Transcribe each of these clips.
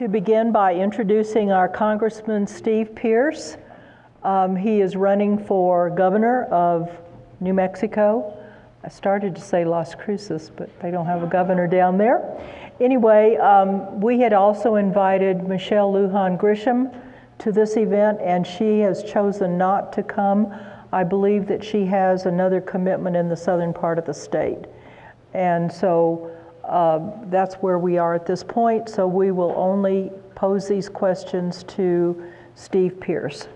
To begin by introducing our Congressman Steve Pearce. He is running for governor of New Mexico. I started to say Las Cruces, but they don't have a governor down there. Anyway, we had also invited Michelle Lujan Grisham to this event, and she has chosen not to come. I believe that she has another commitment in the southern part of the state. And so that's where we are at this point, so we will only pose these questions to Steve Pearce.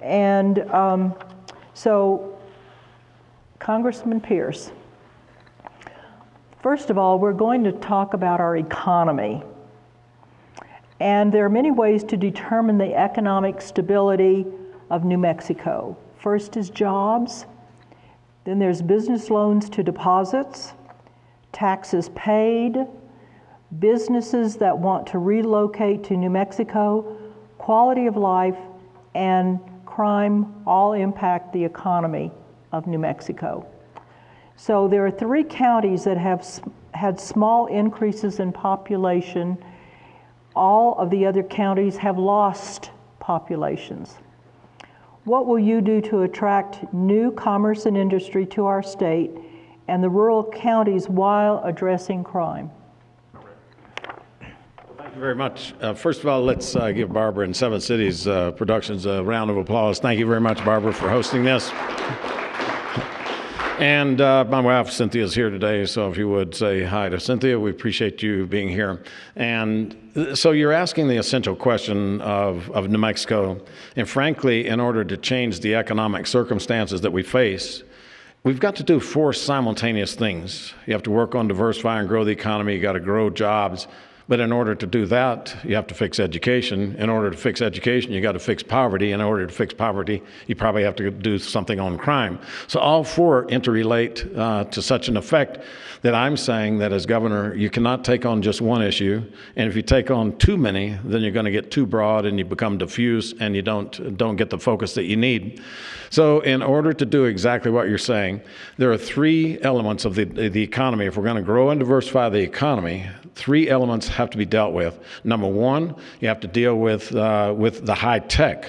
And so, Congressman Pearce, first of all, we're going to talk about our economy. And there are many ways to determine the economic stability of New Mexico. First is jobs, then there's business loans to deposits, taxes paid, businesses that want to relocate to New Mexico, quality of life, and crime all impact the economy of New Mexico. So there are 3 counties that have had small increases in population. All of the other counties have lost populations. What will you do to attract new commerce and industry to our state and the rural counties while addressing crime? Thank you very much. First of all, let's give Barbara and Seven Cities Productions a round of applause. Thank you very much, Barbara, for hosting this. And my wife, Cynthia, is here today, so if you would say hi to Cynthia, we appreciate you being here. And so you're asking the essential question of New Mexico, and frankly, in order to change the economic circumstances that we face, we've got to do 4 simultaneous things. You have to work on diversify and grow the economy, you got to grow jobs, but in order to do that, you have to fix education. In order to fix education, you got to fix poverty. In order to fix poverty, you probably have to do something on crime. So all 4 interrelate to such an effect that I'm saying that as governor, you cannot take on just one issue. And if you take on too many, then you're going to get too broad and you become diffuse and you don't get the focus that you need. So in order to do exactly what you're saying, there are 3 elements of the economy. If we're going to grow and diversify the economy, 3 elements have to be dealt with. Number 1, you have to deal with the high tech.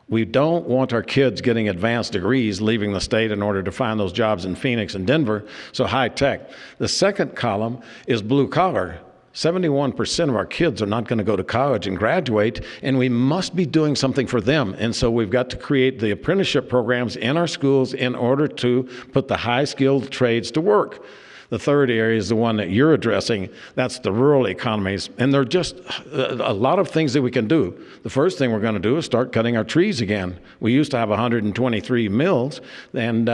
We don't want our kids getting advanced degrees leaving the state in order to find those jobs in Phoenix and Denver, so high tech. The second column is blue collar. 71% of our kids are not going to go to college and graduate, and we must be doing something for them. And so we've got to create the apprenticeship programs in our schools in order to put the high-skilled trades to work. The third area is the one that you're addressing. That's the rural economies. And there are just a lot of things that we can do. The first thing we're going to do is start cutting our trees again. We used to have 123 mills, and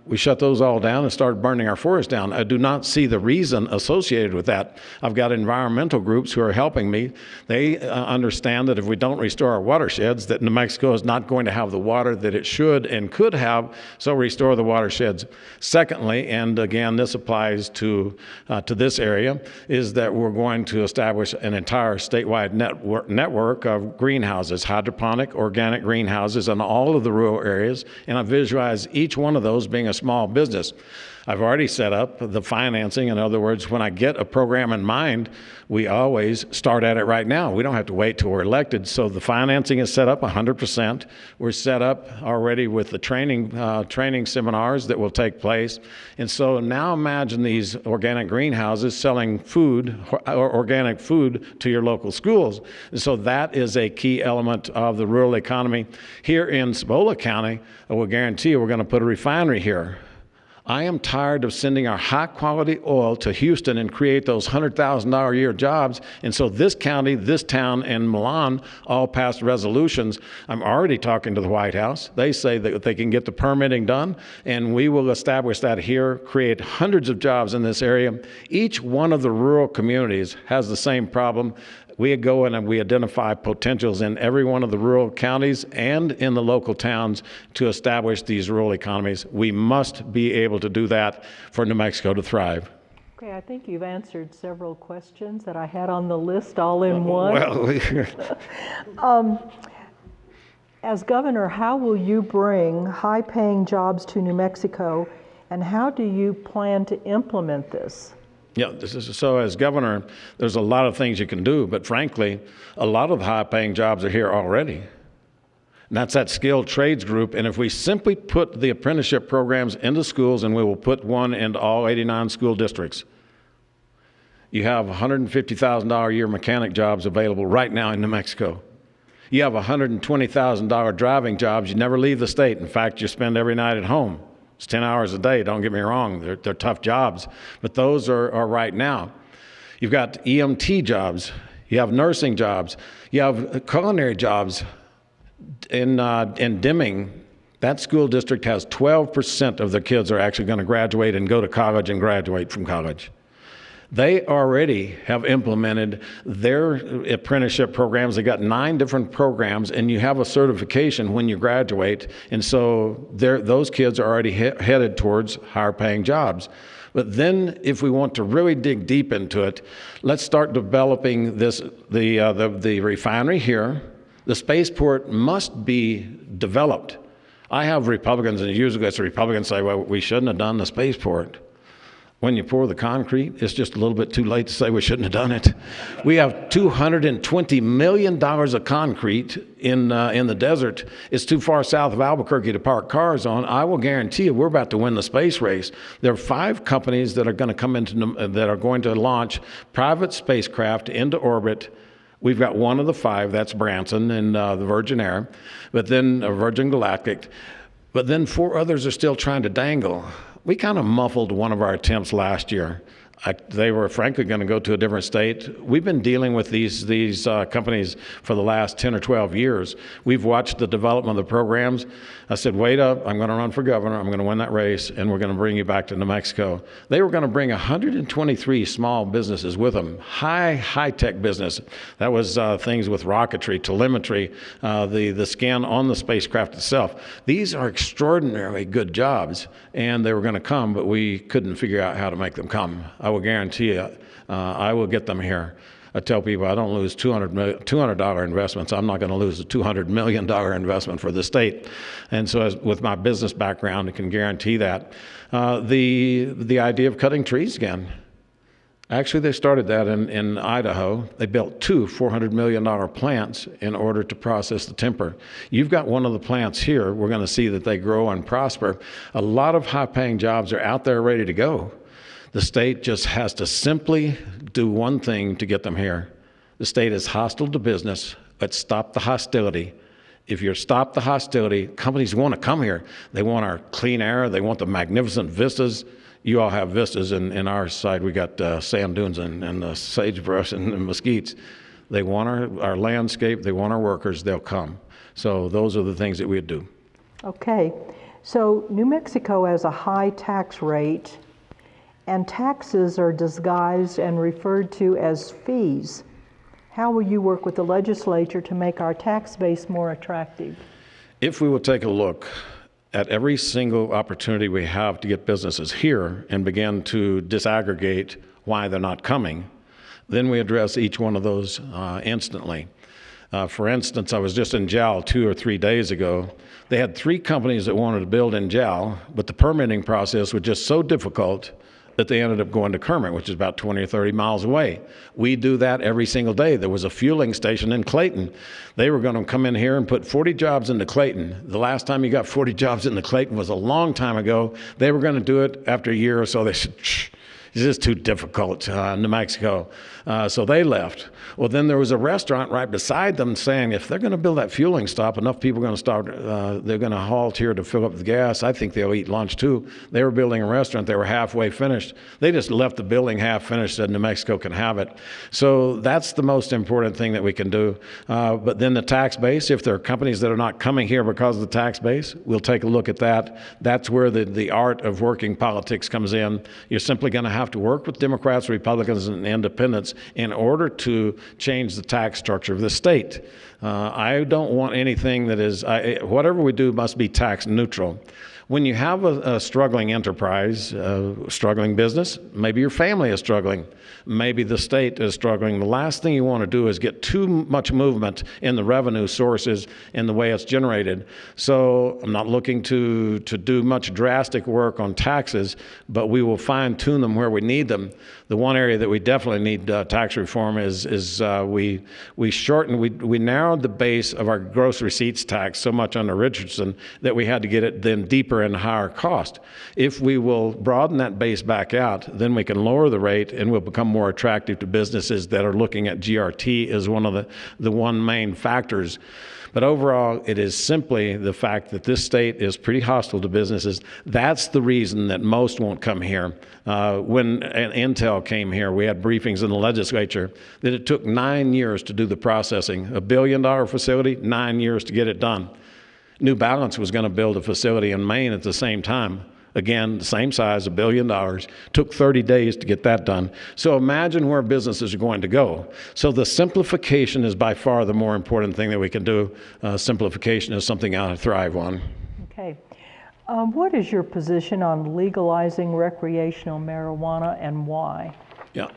we shut those all down and started burning our forest down. I do not see the reason associated with that. I've got environmental groups who are helping me. They understand that if we don't restore our watersheds, that New Mexico is not going to have the water that it should and could have, so restore the watersheds. Secondly, and again, this applies to this area, is that we're going to establish an entire statewide network of greenhouses, hydroponic, organic greenhouses in all of the rural areas, and I visualize each one of those being a small business. I've already set up the financing. In other words, when I get a program in mind, we always start at it right now. We don't have to wait till we're elected. So the financing is set up 100%. We're set up already with the training seminars that will take place. And so now imagine these organic greenhouses selling food, or organic food, to your local schools. And so that is a key element of the rural economy. Here in Cibola County, I will guarantee you we're going to put a refinery here. I am tired of sending our high-quality oil to Houston and create those $100,000 a year jobs. And so this county, this town, and Milan all passed resolutions. I'm already talking to the White House. They say that they can get the permitting done, and we will establish that here, create hundreds of jobs in this area. Each one of the rural communities has the same problem. We go in and we identify potentials in every one of the rural counties and in the local towns to establish these rural economies. We must be able to do that for New Mexico to thrive. Okay, I think you've answered several questions that I had on the list all in one. Well, as governor, how will you bring high-paying jobs to New Mexico, and how do you plan to implement this? Yeah, so as governor, there's a lot of things you can do, but frankly, a lot of the high-paying jobs are here already. And that's that skilled trades group. And if we simply put the apprenticeship programs into schools, and we will put one into all 89 school districts, you have $150,000 a year mechanic jobs available right now in New Mexico. You have $120,000 driving jobs. You never leave the state. In fact, you spend every night at home. It's 10 hours a day, don't get me wrong. They're tough jobs, but those are right now. You've got EMT jobs. You have nursing jobs. You have culinary jobs. In Deming, that school district has 12% of their kids are actually going to graduate and go to college and graduate from college. They already have implemented their apprenticeship programs. They got 9 different programs, and you have a certification when you graduate. And so those kids are already headed towards higher paying jobs. But then if we want to really dig deep into it, let's start developing the refinery here. The spaceport must be developed. I have Republicans, and usually it's the Republicans say, well, we shouldn't have done the spaceport. When you pour the concrete, it's just a little bit too late to say we shouldn't have done it. We have $220 million of concrete in the desert. It's too far south of Albuquerque to park cars on. I will guarantee you we're about to win the space race. There are 5 companies that are going to come that are going to launch private spacecraft into orbit. We've got one of the 5, that's Branson and the Virgin Air, but then Virgin Galactic. But then 4 others are still trying to dangle. We kind of muffled one of our attempts last year. They were frankly going to go to a different state. We've been dealing with these companies for the last 10 or 12 years. We've watched the development of the programs. I said, wait up, I'm going to run for governor, I'm going to win that race, and we're going to bring you back to New Mexico. They were going to bring 123 small businesses with them, high-tech business. That was things with rocketry, telemetry, the scan on the spacecraft itself. These are extraordinarily good jobs, and they were going to come, but we couldn't figure out how to make them come. I will guarantee you, I will get them here. I tell people I don't lose $200 investments. I'm not going to lose a $200 million investment for the state. And so with my business background, I can guarantee that. The idea of cutting trees again. Actually, they started that in Idaho. They built 2 $400 million plants in order to process the timber. You've got one of the plants here. We're going to see that they grow and prosper. A lot of high-paying jobs are out there ready to go. The state just has to simply do one thing to get them here. The state is hostile to business. Let's stop the hostility. If you stop the hostility, companies want to come here. They want our clean air. They want the magnificent vistas. You all have vistas. In our side, we got sand dunes and sagebrush and mesquites. They want our landscape. They want our workers. They'll come. So those are the things that we'd do. Okay. So New Mexico has a high tax rate, and taxes are disguised and referred to as fees. How will you work with the legislature to make our tax base more attractive? If we will take a look at every single opportunity we have to get businesses here and begin to disaggregate why they're not coming, then we address each one of those instantly. For instance, I was just in JAL 2 or 3 days ago. They had 3 companies that wanted to build in JAL, but the permitting process was just so difficult that they ended up going to Kermit, which is about 20 or 30 miles away. We do that every single day. There was a fueling station in Clayton. They were going to come in here and put 40 jobs into Clayton. The last time you got 40 jobs into Clayton was a long time ago. They were going to do it after a year or so. They said, it's just too difficult, New Mexico. So they left. Well, then there was a restaurant right beside them saying, if they're going to build that fueling stop, enough people are going to start, they're going to halt here to fill up the gas. I think they'll eat lunch too. They were building a restaurant. They were halfway finished. They just left the building half finished, said New Mexico can have it. So that's the most important thing that we can do. But then the tax base, if there are companies that are not coming here because of the tax base, we'll take a look at that. That's where the art of working politics comes in. You're simply going to have to work with Democrats, Republicans, and independents in order to change the tax structure of the state. I don't want anything that is, whatever we do must be tax neutral. When you have a struggling enterprise, struggling business, maybe your family is struggling, maybe the state is struggling, the last thing you want to do is get too much movement in the revenue sources and the way it's generated. So I'm not looking to do much drastic work on taxes, but we will fine tune them where we need them. The one area that we definitely need tax reform is we narrowed the base of our gross receipts tax so much under Richardson that we had to get it then deeper and higher cost. If we will broaden that base back out, then we can lower the rate and we'll become more attractive to businesses that are looking at GRT as one of the one main factors. But overall, it is simply the fact that this state is pretty hostile to businesses. That's the reason that most won't come here. When Intel came here, we had briefings in the legislature that it took 9 years to do the processing. $1 billion facility, 9 years to get it done. New Balance was going to build a facility in Maine at the same time. Again, the same size, $1 billion. Took 30 days to get that done. So imagine where businesses are going to go. So the simplification is by far the more important thing that we can do. Simplification is something I thrive on. Okay. What is your position on legalizing recreational marijuana and why? Yeah.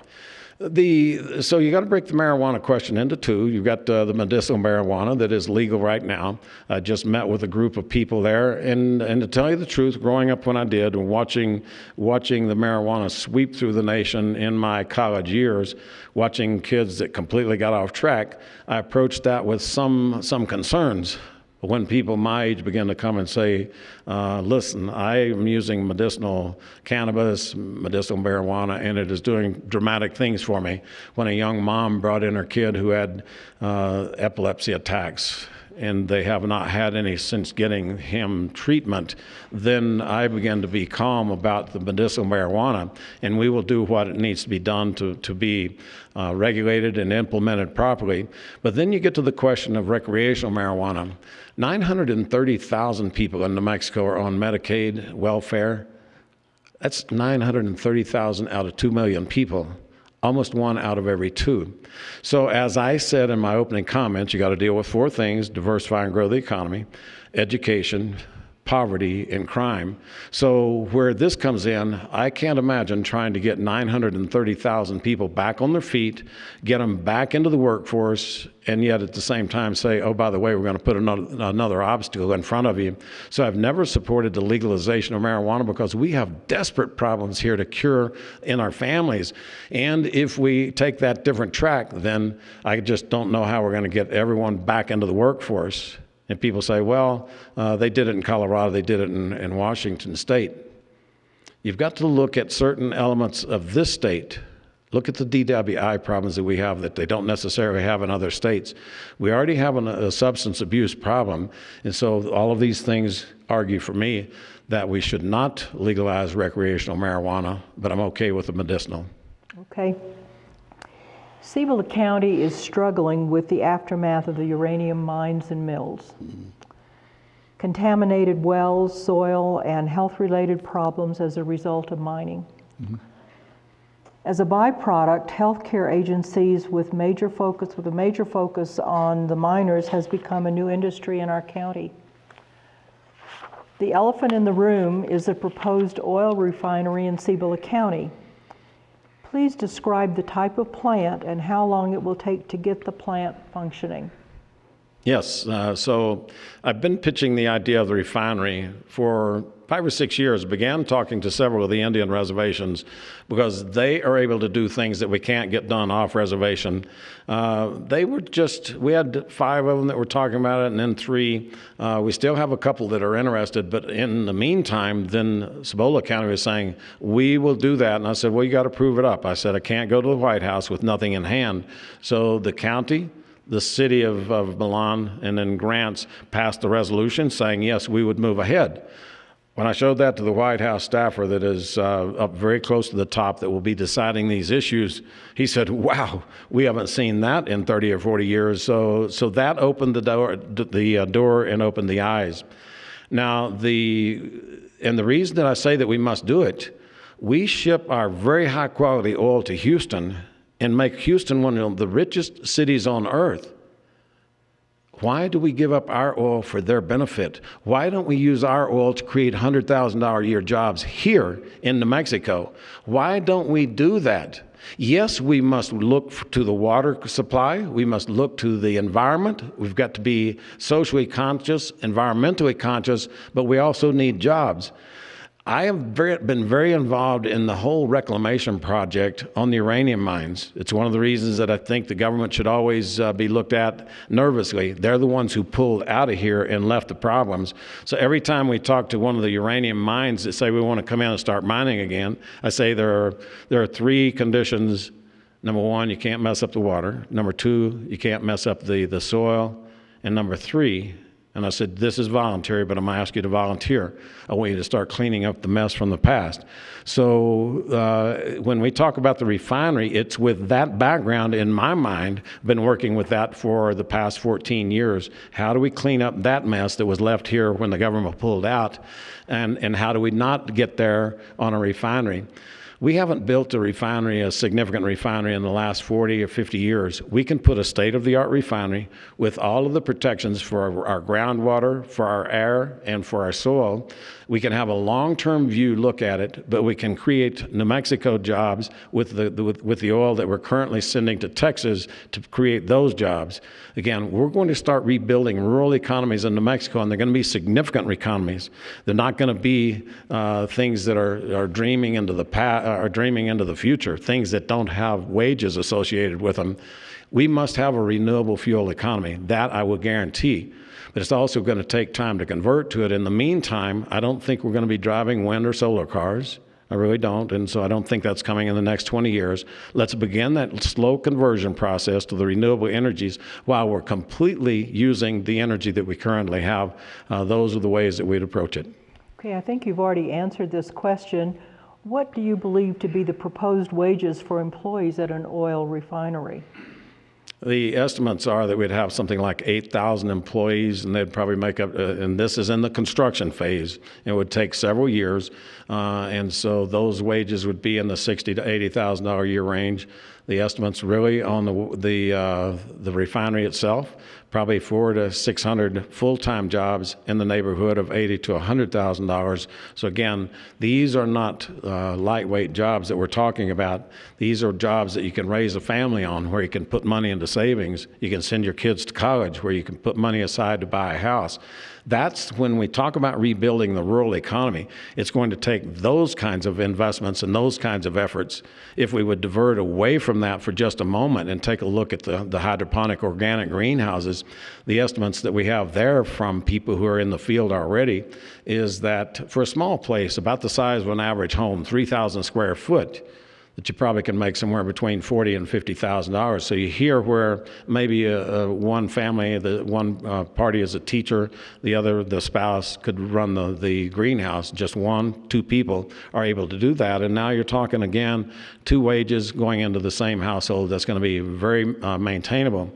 So you got to break the marijuana question into two. You've got the medicinal marijuana that is legal right now. I just met with a group of people there, and to tell you the truth, growing up when I did and watching the marijuana sweep through the nation in my college years, watching kids that completely got off track, I approached that with some concerns. When people my age begin to come and say, listen, I am using medicinal cannabis, medicinal marijuana, and it is doing dramatic things for me. When a young mom brought in her kid who had epilepsy attacks, and they have not had any since getting him treatment, then I began to be calm about the medicinal marijuana, and we will do what it needs to be done to be regulated and implemented properly. But then you get to the question of recreational marijuana. 930,000 people in New Mexico are on Medicaid welfare. That's 930,000 out of 2 million people. Almost 1 out of every 2. So as I said in my opening comments, you got to deal with 4 things: diversify and grow the economy, education, poverty, and crime. So where this comes in, I can't imagine trying to get 930,000 people back on their feet, get them back into the workforce, and yet at the same time say, oh, by the way, we're going to put another obstacle in front of you. So I've never supported the legalization of marijuana because we have desperate problems here to cure in our families. And if we take that different track, then I just don't know how we're going to get everyone back into the workforce. And people say, well, they did it in Colorado, they did it in Washington State. You've got to look at certain elements of this state. Look at the DWI problems that we have that they don't necessarily have in other states. We already have a substance abuse problem, and so all of these things argue for me that we should not legalize recreational marijuana, but I'm okay with the medicinal. Okay. Cibola County is struggling with the aftermath of the uranium mines and mills. Contaminated wells, soil, and health-related problems as a result of mining. As a byproduct, healthcare agencies with a major focus on the miners has become a new industry in our county. The elephant in the room is a proposed oil refinery in Cibola County. Please describe the type of plant and how long it will take to get the plant functioning. Yes, so I've been pitching the idea of the refinery for 5 or 6 years. Began talking to several of the Indian reservations because they are able to do things that we can't get done off reservation. We had 5 of them that were talking about it, and then 3. We still have a couple that are interested, but in the meantime, then Cibola County was saying, we will do that. And I said, well, you got to prove it up. I said, I can't go to the White House with nothing in hand. So the county, the city of Milan, and then Grants passed the resolution saying, yes, we would move ahead. When I showed that to the White House staffer that is up very close to the top that will be deciding these issues, he said, wow, we haven't seen that in 30 or 40 years. So that opened the door and opened the eyes. Now, the reason that I say that we must do it, we ship our very high quality oil to Houston and make Houston one of the richest cities on earth. Why do we give up our oil for their benefit? Why don't we use our oil to create $100,000 a year jobs here in New Mexico? Why don't we do that? Yes, we must look to the water supply. We must look to the environment. We've got to be socially conscious, environmentally conscious, but we also need jobs. I have been very involved in the whole reclamation project on the uranium mines. It's one of the reasons that I think the government should always be looked at nervously. They're the ones who pulled out of here and left the problems. So every time we talk to one of the uranium mines that say we want to come in and start mining again, I say there are three conditions. Number one, you can't mess up the water. Number two, you can't mess up the soil. And number three, and I said, this is voluntary, but I'm going to ask you to volunteer. I want you to start cleaning up the mess from the past. So when we talk about the refinery, it's with that background in my mind. Been working with that for the past 14 years. How do we clean up that mess that was left here when the government pulled out? And how do we not get there on a refinery? We haven't built a significant refinery in the last 40 or 50 years. We can put a state-of-the-art refinery with all of the protections for our groundwater, for our air, and for our soil. We can have a long-term view look at it, but we can create New Mexico jobs with the oil that we're currently sending to Texas to create those jobs. Again, we're going to start rebuilding rural economies in New Mexico, and they're going to be significant economies. They're not going to be things that are dreaming into the past, are dreaming into the future, things that don't have wages associated with them. We must have a renewable fuel economy. That I will guarantee. But it's also going to take time to convert to it. In the meantime, I don't think we're going to be driving wind or solar cars. I really don't. And so I don't think that's coming in the next 20 years. Let's begin that slow conversion process to the renewable energies while we're completely using the energy that we currently have. Those are the ways that we'd approach it. Okay, I think you've already answered this question. What do you believe to be the proposed wages for employees at an oil refinery? The estimates are that we'd have something like 8,000 employees, and they'd probably make up, and this is in the construction phase. It would take several years, and so those wages would be in the $60,000 to $80,000 a year range. The estimates really on the refinery itself, probably 400 to 600 full-time jobs in the neighborhood of $80,000 to $100,000. So again, these are not lightweight jobs that we're talking about. These are jobs that you can raise a family on, where you can put money into savings. You can send your kids to college, where you can put money aside to buy a house. That's when we talk about rebuilding the rural economy. It's going to take those kinds of investments and those kinds of efforts. If we would divert away from that for just a moment and take a look at the hydroponic organic greenhouses, the estimates that we have there from people who are in the field already is that for a small place, about the size of an average home, 3,000 square foot, that you probably can make somewhere between $40,000 and $50,000. So you hear where maybe one family, one party is a teacher, the spouse could run the greenhouse. Just two people are able to do that. And now you're talking again, two wages going into the same household. That's going to be very maintainable.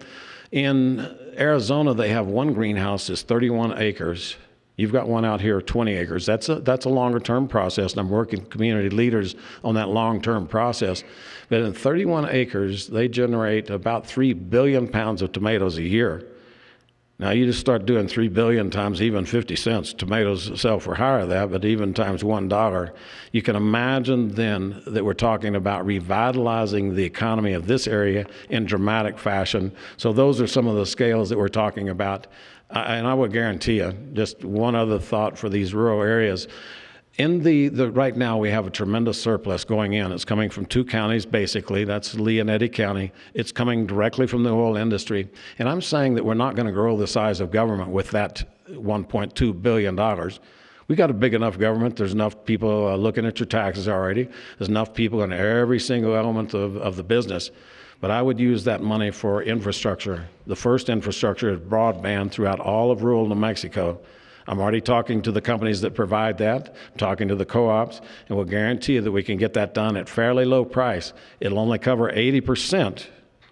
In Arizona, they have one greenhouse that's 31 acres. You've got one out here, 20 acres. That's a longer-term process, and I'm working with community leaders on that long-term process. But in 31 acres, they generate about 3 billion pounds of tomatoes a year. Now, you just start doing 3 billion times even 50 cents. Tomatoes sell for higher than that, but even times $1. You can imagine then that we're talking about revitalizing the economy of this area in dramatic fashion. So those are some of the scales that we're talking about. And I would guarantee you, just one other thought for these rural areas. In right now, we have a tremendous surplus going in. It's coming from two counties, basically. That's Lee and Eddy County. It's coming directly from the oil industry. And I'm saying that we're not going to grow the size of government with that $1.2 billion. We got a big enough government. There's enough people looking at your taxes already. There's enough people in every single element of the business. But I would use that money for infrastructure. The first infrastructure is broadband throughout all of rural New Mexico. I'm already talking to the companies that provide that. I'm talking to the co-ops, and we'll guarantee you that we can get that done at fairly low price. It'll only cover 80%.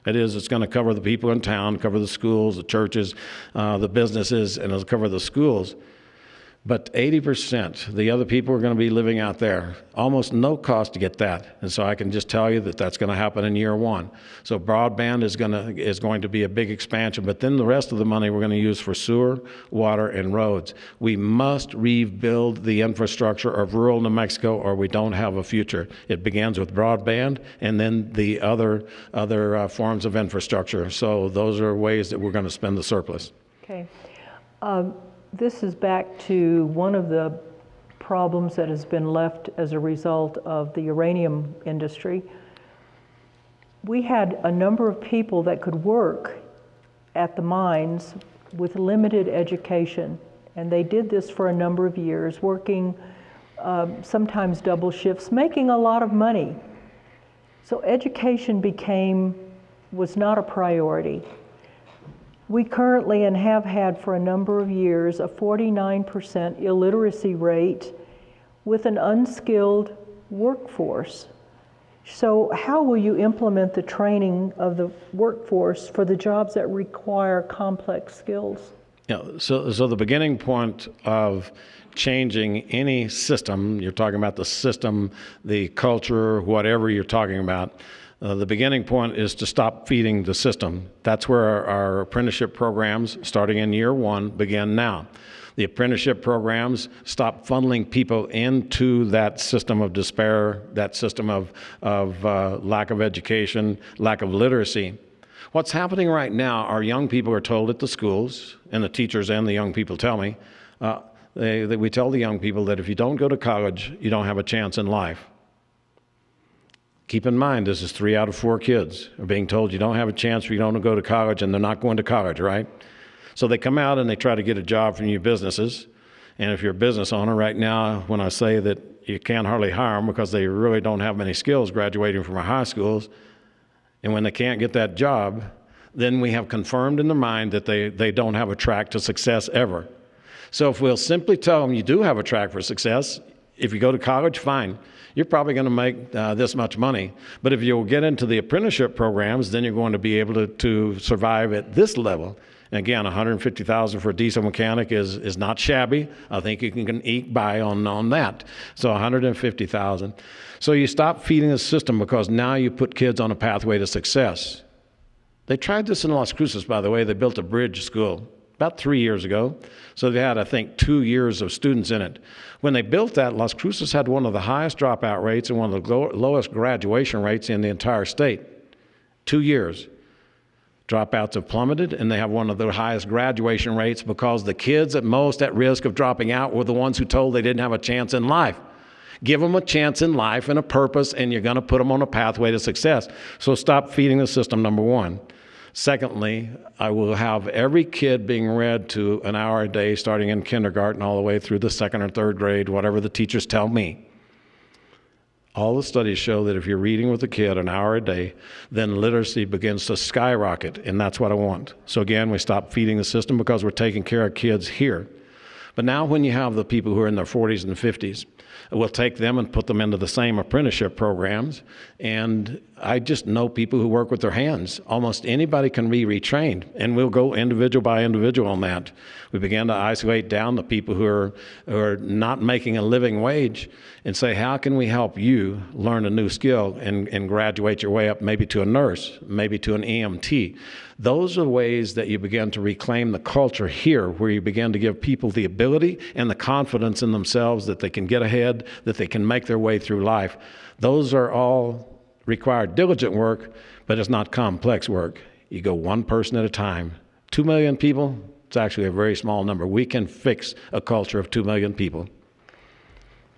It's going to cover the people in town, cover the schools, the churches, the businesses, and it'll cover the schools. But 80%, the other people are going to be living out there. Almost no cost to get that. And so I can just tell you that that's going to happen in year one. So broadband is going to be a big expansion, but then the rest of the money we're going to use for sewer, water, and roads. We must rebuild the infrastructure of rural New Mexico or we don't have a future. It begins with broadband and then the other forms of infrastructure. So those are ways that we're going to spend the surplus. Okay. This is back to one of the problems that has been left as a result of the uranium industry. We had a number of people that could work at the mines with limited education, and they did this for a number of years, working sometimes double shifts, making a lot of money. So education was not a priority. We currently, and have had for a number of years, a 49% illiteracy rate with an unskilled workforce. So how will you implement the training of the workforce for the jobs that require complex skills? Yeah, so the beginning point of changing any system, you're talking about the system, the culture, whatever you're talking about, the beginning point is to stop feeding the system. That's where our apprenticeship programs, starting in year one, begin now. The apprenticeship programs stop funneling people into that system of despair, that system of lack of education, lack of literacy. What's happening right now, our young people are told at the schools, and the teachers and the young people tell me, we tell the young people that if you don't go to college, you don't have a chance in life. Keep in mind, this is 3 out of 4 kids are being told you don't have a chance or you don't go to college, and they're not going to college, right? So they come out and they try to get a job from new businesses. And if you're a business owner right now, when I say that you can't hardly hire them because they really don't have many skills graduating from our high schools, and when they can't get that job, then we have confirmed in their mind that they don't have a track to success ever. So if we'll simply tell them you do have a track for success, if you go to college, fine. You're probably going to make this much money. But if you'll get into the apprenticeship programs, then you're going to be able to survive at this level. And again, $150,000 for a diesel mechanic is not shabby. I think you can eke by on that. So $150,000. So you stop feeding the system because now you put kids on a pathway to success. They tried this in Las Cruces, by the way. They built a bridge school about 3 years ago. So they had, I think, 2 years of students in it. When they built that, Las Cruces had one of the highest dropout rates and one of the lowest graduation rates in the entire state. 2 years. Dropouts have plummeted, and they have one of the highest graduation rates because the kids at most at risk of dropping out were the ones who told they didn't have a chance in life. Give them a chance in life and a purpose, and you're going to put them on a pathway to success. So stop feeding the system, number one. Secondly, I will have every kid being read to an hour a day starting in kindergarten all the way through the 2nd or 3rd grade, whatever the teachers tell me. All the studies show that if you're reading with a kid an hour a day, then literacy begins to skyrocket, and that's what I want. So again, we stop feeding the system because we're taking care of kids here. But now when you have the people who are in their 40s and 50s, we'll take them and put them into the same apprenticeship programs. And I just know people who work with their hands. Almost anybody can be retrained, and we'll go individual by individual on that. We began to isolate down the people who are not making a living wage and say, how can we help you learn a new skill and graduate your way up maybe to a nurse, maybe to an EMT. Those are ways that you begin to reclaim the culture here, where you begin to give people the ability and the confidence in themselves that they can get ahead, that they can make their way through life. Those are all require diligent work, but it's not complex work. You go one person at a time. 2 million people, it's actually a very small number. We can fix a culture of 2 million people.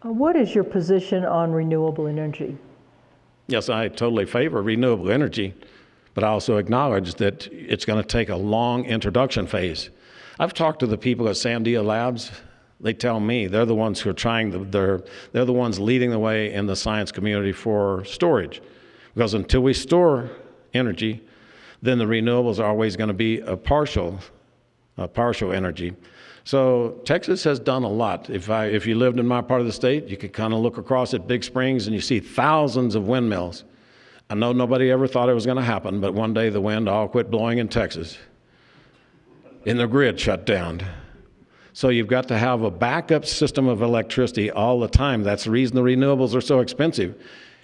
What is your position on renewable energy? Yes, I totally favor renewable energy, but I also acknowledge that it's going to take a long introduction phase. I've talked to the people at Sandia Labs. They tell me they're the ones who are they're the ones leading the way in the science community for storage. Because until we store energy, then the renewables are always going to be a partial energy. So Texas has done a lot. If you lived in my part of the state, you could kind of look across at Big Springs and you see thousands of windmills. I know nobody ever thought it was going to happen, but one day the wind all quit blowing in Texas, and the grid shut down. So you've got to have a backup system of electricity all the time. That's the reason the renewables are so expensive.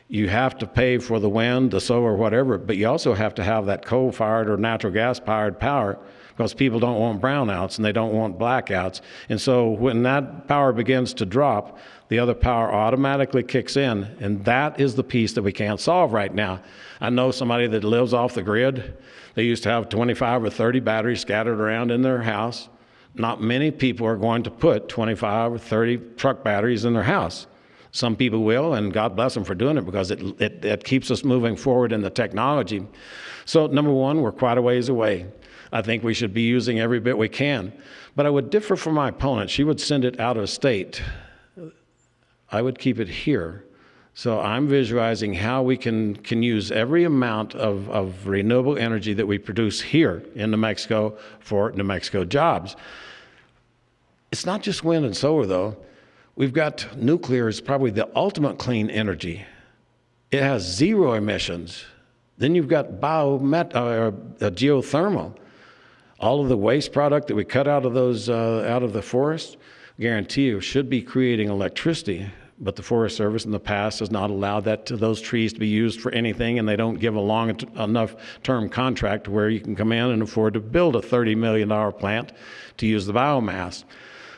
You have to pay for the wind, the solar, whatever, but you also have to have that coal-fired or natural gas-powered power because people don't want brownouts and they don't want blackouts. And so when that power begins to drop, the other power automatically kicks in, and that is the piece that we can't solve right now. I know somebody that lives off the grid. They used to have 25 or 30 batteries scattered around in their house. Not many people are going to put 25 or 30 truck batteries in their house. Some people will, and God bless them for doing it because it keeps us moving forward in the technology. So number one, we're quite a ways away. I think we should be using every bit we can. But I would differ from my opponent. She would send it out of state. I would keep it here. So I'm visualizing how we can use every amount of renewable energy that we produce here in New Mexico for New Mexico jobs. It's not just wind and solar, though. We've got nuclear is probably the ultimate clean energy. It has zero emissions. Then you've got geothermal. All of the waste product that we cut out of those out of the forest, guarantee you, should be creating electricity. But the Forest Service in the past has not allowed those trees to be used for anything, and they don't give a long enough term contract where you can come in and afford to build a $30 million plant to use the biomass.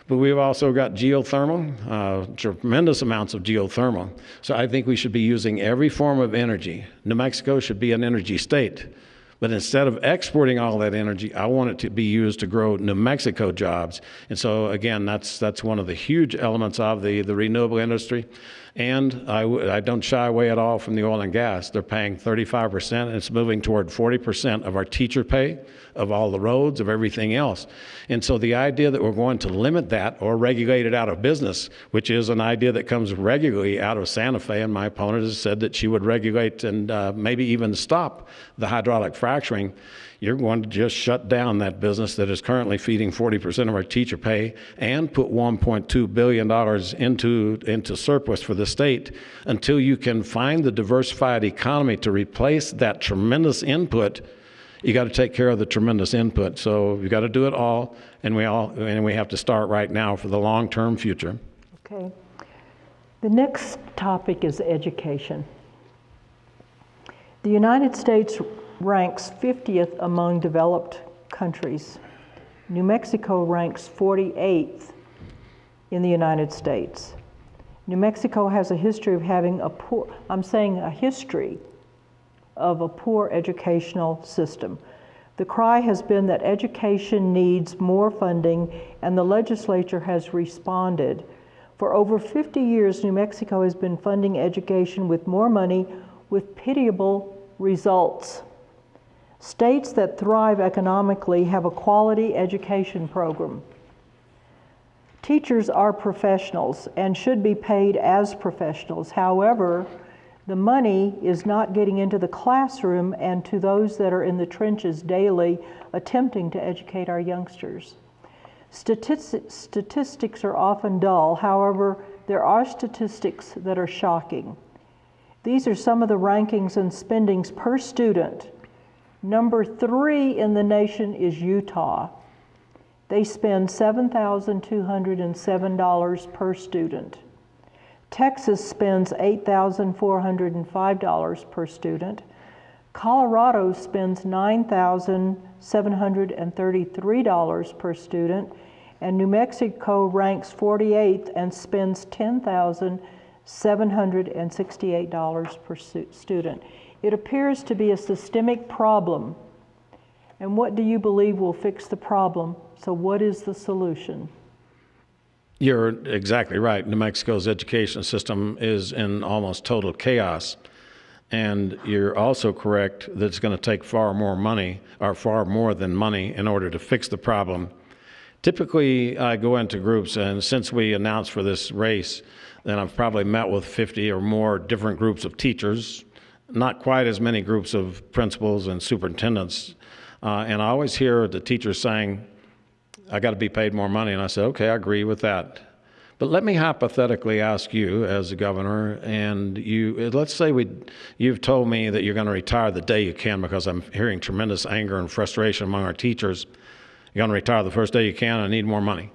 But we've also got geothermal, tremendous amounts of geothermal. So I think we should be using every form of energy. New Mexico should be an energy state. But instead of exporting all that energy, I want it to be used to grow New Mexico jobs. And so, again, that's one of the huge elements of the renewable industry. And I don't shy away at all from the oil and gas. They're paying 35%, and it's moving toward 40% of our teacher pay, of all the roads, of everything else. And so the idea that we're going to limit that or regulate it out of business, which is an idea that comes regularly out of Santa Fe, and my opponent has said that she would regulate and maybe even stop the hydraulic fracturing, you're going to just shut down that business that is currently feeding 40% of our teacher pay and put $1.2 billion into surplus for the state until you can find the diversified economy to replace that tremendous input. You got to take care of the tremendous input. So you got to do it all, and we have to start right now for the long-term future. Okay. The next topic is education. The United States ranks 50th among developed countries. New Mexico ranks 48th in the United States. New Mexico has a history of having a poor educational system. The cry has been that education needs more funding, and the legislature has responded. For over 50 years, New Mexico has been funding education with more money with pitiable results. States that thrive economically have a quality education program. Teachers are professionals and should be paid as professionals. However, the money is not getting into the classroom and to those that are in the trenches daily attempting to educate our youngsters. Statistics are often dull. However, there are statistics that are shocking. These are some of the rankings and spendings per student. Number 3 in the nation is Utah. They spend $7,207 per student. Texas spends $8,405 per student. Colorado spends $9,733 per student, and New Mexico ranks 48th and spends $10,768 per student. It appears to be a systemic problem. And what do you believe will fix the problem? So what is the solution? You're exactly right. New Mexico's education system is in almost total chaos. And you're also correct that it's going to take far more money, or far more than money, in order to fix the problem. Typically, I go into groups, and since we announced for this race, then I've probably met with 50 or more different groups of teachers, not quite as many groups of principals and superintendents. And I always hear the teachers saying, I got to be paid more money. And I said, okay, I agree with that. But let me hypothetically ask you as a governor, and let's say you've told me that you're going to retire the day you can, because I'm hearing tremendous anger and frustration among our teachers. You're going to retire the first day you can, I need more money.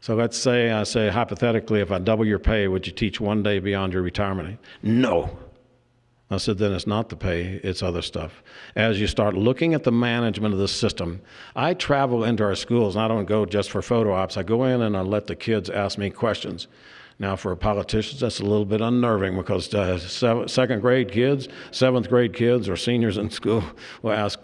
So let's say, I say hypothetically, if I double your pay, would you teach one day beyond your retirement? No. I said, then it's not the pay, it's other stuff. As you start looking at the management of the system, I travel into our schools, and I don't go just for photo ops. I go in and I let the kids ask me questions. Now, for politicians, that's a little bit unnerving because second grade kids, seventh grade kids, or seniors in school will ask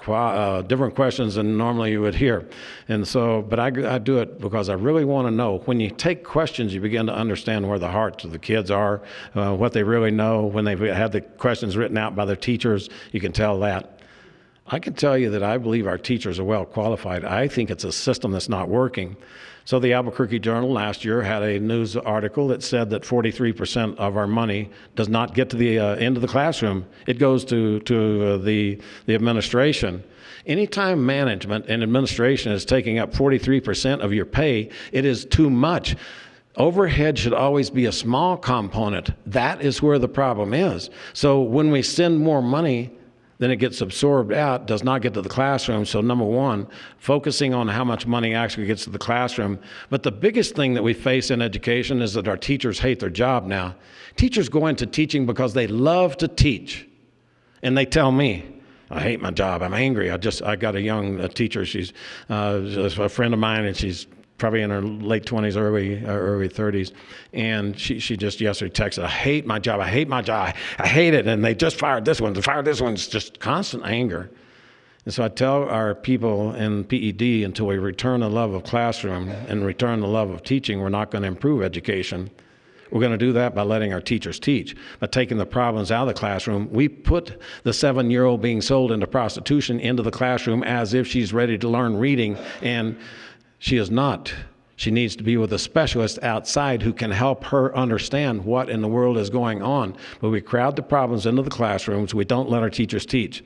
different questions than normally you would hear. And so, but I do it because I really want to know. When you take questions, you begin to understand where the hearts of the kids are, what they really know. When they've had the questions written out by their teachers, you can tell that. I can tell you that I believe our teachers are well qualified. I think it's a system that's not working. So the Albuquerque Journal last year had a news article that said that 43% of our money does not get to the end of the classroom. It goes to the administration. Anytime management and administration is taking up 43% of your pay, it is too much. Overhead should always be a small component. That is where the problem is. So when we send more money, then it gets absorbed out, does not get to the classroom. So number one, focusing on how much money actually gets to the classroom. But the biggest thing that we face in education is that our teachers hate their job now. Teachers go into teaching because they love to teach. And they tell me, I hate my job, I'm angry. I got a young teacher, she's a friend of mine, and she's probably in her late 20s, early 30s. And she just yesterday texted, I hate my job, I hate it. And they just fired this one, it's just constant anger. And so I tell our people in PED, until we return the love of classroom and return the love of teaching, we're not going to improve education. We're going to do that by letting our teachers teach, by taking the problems out of the classroom. We put the 7-year-old being sold into prostitution into the classroom as if she's ready to learn reading, and she is not. She needs to be with a specialist outside who can help her understand what in the world is going on. But we crowd the problems into the classrooms. We don't let our teachers teach.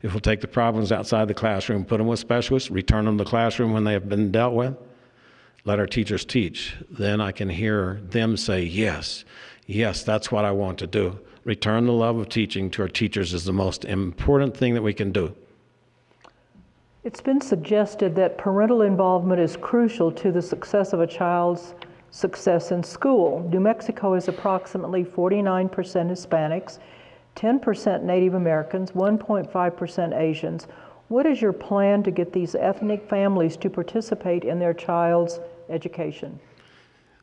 If we'll take the problems outside the classroom, put them with specialists, return them to the classroom when they have been dealt with, let our teachers teach, then I can hear them say, yes, that's what I want to do. Return the love of teaching to our teachers is the most important thing that we can do. It's been suggested that parental involvement is crucial to the success of a child's success in school. New Mexico is approximately 49% Hispanics, 10% Native Americans, 1.5% Asians. What is your plan to get these ethnic families to participate in their child's education?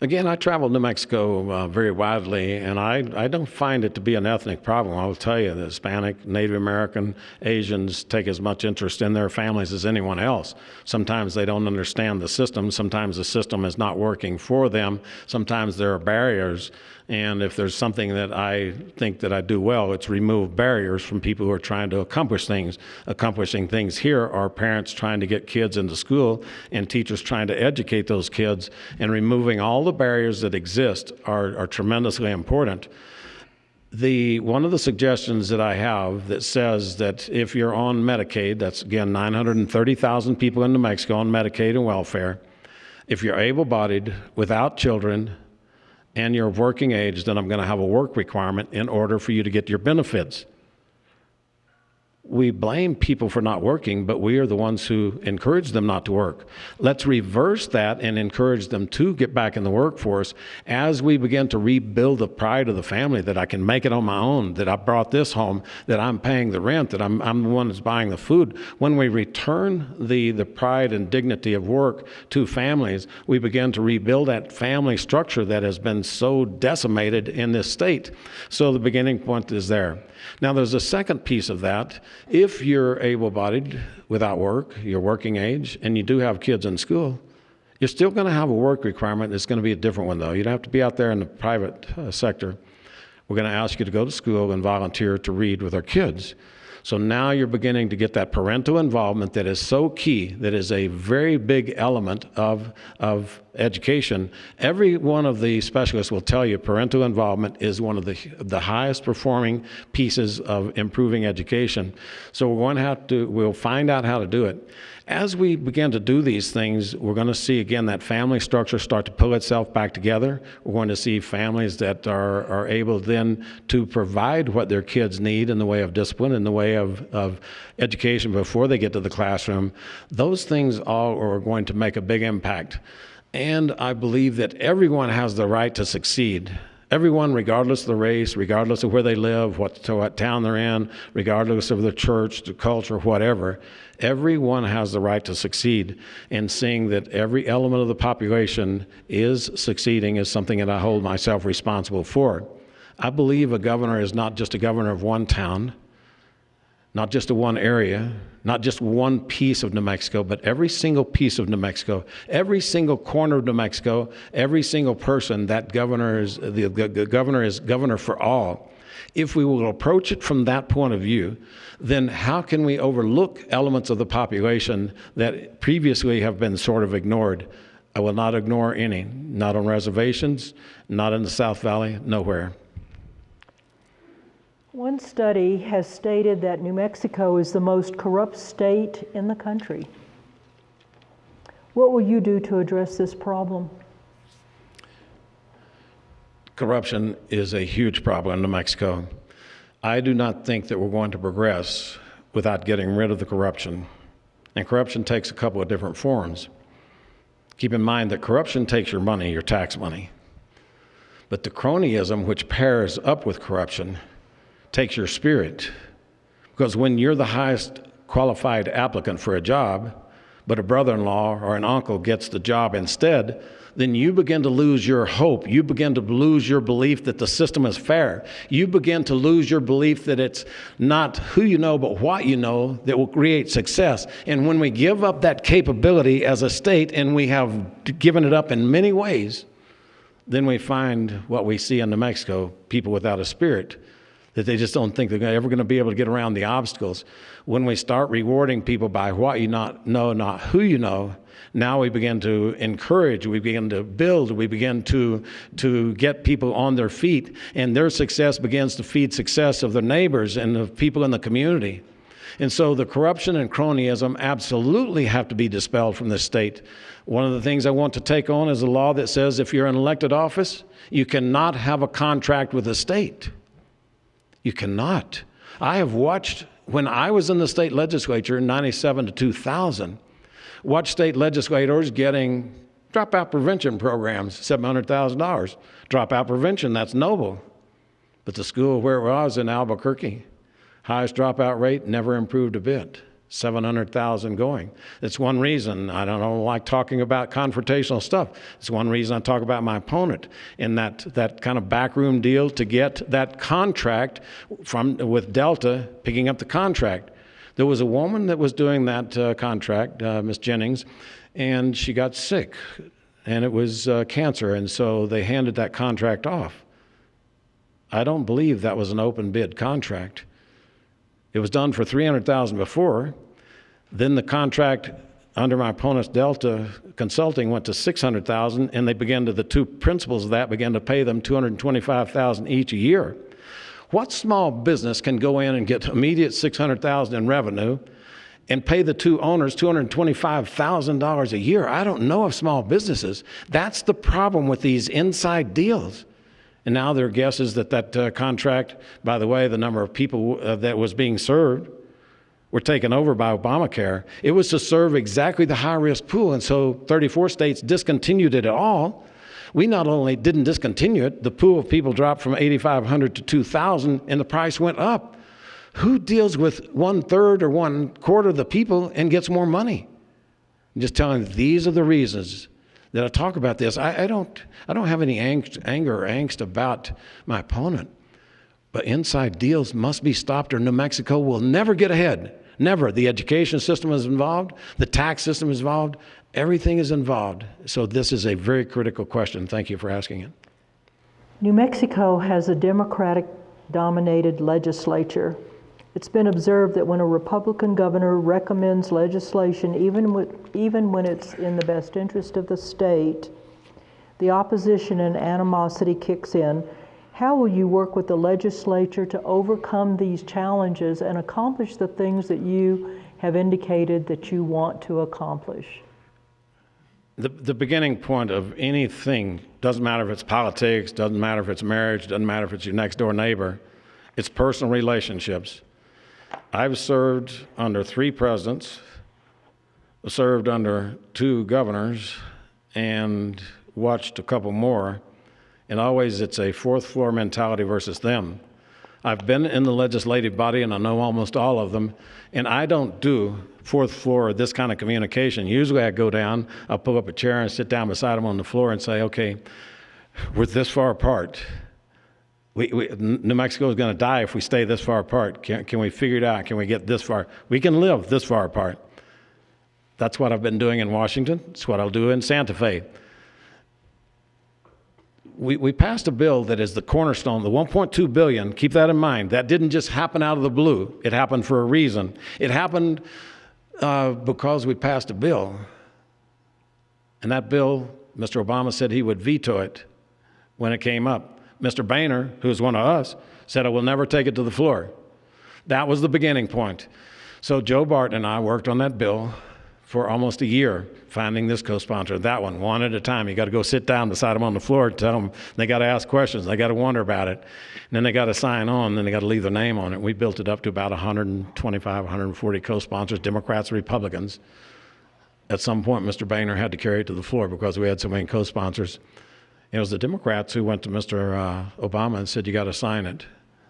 Again, I travel New Mexico very widely, and I don't find it to be an ethnic problem. I will tell you, the Hispanic, Native American, Asians take as much interest in their families as anyone else. Sometimes they don't understand the system. Sometimes the system is not working for them. Sometimes there are barriers. And if there's something that I think that I do well, it's remove barriers from people who are trying to accomplish things. Accomplishing things here are parents trying to get kids into school and teachers trying to educate those kids, and removing all the barriers that exist are tremendously important. One of the suggestions that I have that says that if you're on Medicaid, that's again 930,000 people in New Mexico on Medicaid and welfare, if you're able-bodied, without children, and you're of working age, then I'm going to have a work requirement in order for you to get your benefits. We blame people for not working, but we are the ones who encourage them not to work. Let's reverse that and encourage them to get back in the workforce as we begin to rebuild the pride of the family, that I can make it on my own, that I brought this home, that I'm paying the rent, that I'm the one that's buying the food. When we return the pride and dignity of work to families, we begin to rebuild that family structure that has been so decimated in this state. So the beginning point is there. Now, there's a second piece of that. If you're able-bodied without work, you're working age, and you do have kids in school, you're still going to have a work requirement. It's going to be a different one, though. You'd have to be out there in the private sector. We're going to ask you to go to school and volunteer to read with our kids. So now you're beginning to get that parental involvement that is so key, that is a very big element of education. Every one of the specialists will tell you parental involvement is one of the highest performing pieces of improving education. So we'll find out how to do it. As we begin to do these things, we're going to see, again, that family structure start to pull itself back together. We're going to see families that are able then to provide what their kids need in the way of discipline, in the way of education before they get to the classroom. Those things all are going to make a big impact. And I believe that everyone has the right to succeed. Everyone, regardless of the race, regardless of where they live, what town they're in, regardless of the church, the culture, whatever, everyone has the right to succeed. And seeing that every element of the population is succeeding is something that I hold myself responsible for. I believe a governor is not just a governor of one town, not just of one area, not just one piece of New Mexico, but every single piece of New Mexico, every single corner of New Mexico, every single person. That governor is the governor is governor for all. If we will approach it from that point of view, then how can we overlook elements of the population that previously have been sort of ignored? I will not ignore any, not on reservations, not in the South Valley, nowhere. One study has stated that New Mexico is the most corrupt state in the country. What will you do to address this problem? Corruption is a huge problem in New Mexico. I do not think that we're going to progress without getting rid of the corruption. And corruption takes a couple of different forms. Keep in mind that corruption takes your money, your tax money. But the cronyism, which pairs up with corruption, takes your spirit. Because when you're the highest qualified applicant for a job, but a brother-in-law or an uncle gets the job instead, then you begin to lose your hope. You begin to lose your belief that the system is fair. You begin to lose your belief that it's not who you know, but what you know that will create success. And when we give up that capability as a state, and we have given it up in many ways, then we find what we see in New Mexico, people without a spirit, that they just don't think they're ever going to be able to get around the obstacles. When we start rewarding people by what you not know, not who you know, now we begin to encourage, we begin to build, we begin to get people on their feet, and their success begins to feed success of their neighbors and the people in the community. And so the corruption and cronyism absolutely have to be dispelled from this state. One of the things I want to take on is a law that says if you're in elected office, you cannot have a contract with the state. You cannot. I have watched, when I was in the state legislature in 97 to 2000, watch state legislators getting dropout prevention programs, $700,000. Dropout prevention, that's noble. But the school where I was in Albuquerque, highest dropout rate, never improved a bit. 700,000 going. It's one reason I don't like talking about confrontational stuff. It's one reason I talk about my opponent in that kind of backroom deal to get that contract with Delta picking up the contract. There was a woman that was doing that contract, Ms. Jennings, and she got sick, and it was cancer, and so they handed that contract off. I don't believe that was an open bid contract. It was done for $300,000 before. Then the contract under my opponent's Delta Consulting went to $600,000, and they began to, the two principals of that began to pay them $225,000 each a year. What small business can go in and get immediate $600,000 in revenue and pay the two owners $225,000 a year? I don't know of small businesses. That's the problem with these inside deals. And now their guess is that contract, by the way, the number of people that was being served were taken over by Obamacare. It was to serve exactly the high-risk pool, and so 34 states discontinued it all. We not only didn't discontinue it, the pool of people dropped from 8,500 to 2,000, and the price went up. Who deals with 1/3 or 1/4 of the people and gets more money? I'm just telling you, these are the reasons that I talk about this. I don't have any anger or angst about my opponent, but inside deals must be stopped or New Mexico will never get ahead. Never. The education system is involved. The tax system is involved. Everything is involved. So this is a very critical question. Thank you for asking it. New Mexico has a Democratic-dominated legislature. It's been observed that when a Republican governor recommends legislation, even when it's in the best interest of the state, the opposition and animosity kicks in. How will you work with the legislature to overcome these challenges and accomplish the things that you have indicated that you want to accomplish? The beginning point of anything, doesn't matter if it's politics, doesn't matter if it's marriage, doesn't matter if it's your next door neighbor, it's personal relationships. I've served under 3 presidents, served under 2 governors, and watched a couple more, and always it's a fourth floor mentality versus them. I've been in the legislative body and I know almost all of them, and I don't do fourth floor, this kind of communication. Usually I go down, I'll pull up a chair and sit down beside them on the floor and say, okay, we're this far apart. New Mexico is going to die if we stay this far apart. Can we figure it out? Can we get this far? We can live this far apart. That's what I've been doing in Washington. It's what I'll do in Santa Fe. We passed a bill that is the cornerstone, the $1.2 billion. Keep that in mind. That didn't just happen out of the blue. It happened for a reason. It happened because we passed a bill. And that bill, Mr. Obama said he would veto it when it came up. Mr. Boehner, who's one of us, said, I will never take it to the floor. That was the beginning point. So Joe Barton and I worked on that bill for almost a year, finding this co-sponsor, that one at a time. You got to go sit down beside them on the floor, tell them they got to ask questions, they got to wonder about it, and then they got to sign on, then they got to leave their name on it. We built it up to about 125, 140 co-sponsors, Democrats, Republicans. At some point, Mr. Boehner had to carry it to the floor because we had so many co-sponsors. It was the Democrats who went to Mr. Obama and said, you got to sign it.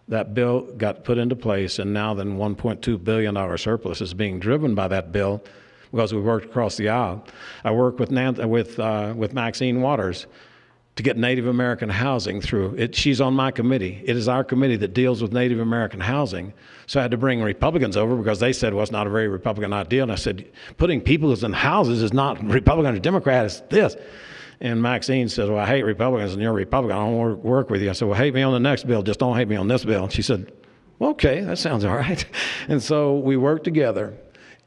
That bill got put into place, and now then $1.2 billion surplus is being driven by that bill because we worked across the aisle. I worked with Maxine Waters to get Native American housing through. She's on my committee. It is our committee that deals with Native American housing. So I had to bring Republicans over because they said, well, it's not a very Republican idea. And I said, putting people in houses is not Republican or Democrat, it's this. And Maxine says, well, I hate Republicans and you're a Republican. I don't want to work with you. I said, well, hate me on the next bill. Just don't hate me on this bill. And she said, well, okay, that sounds all right. And so we worked together.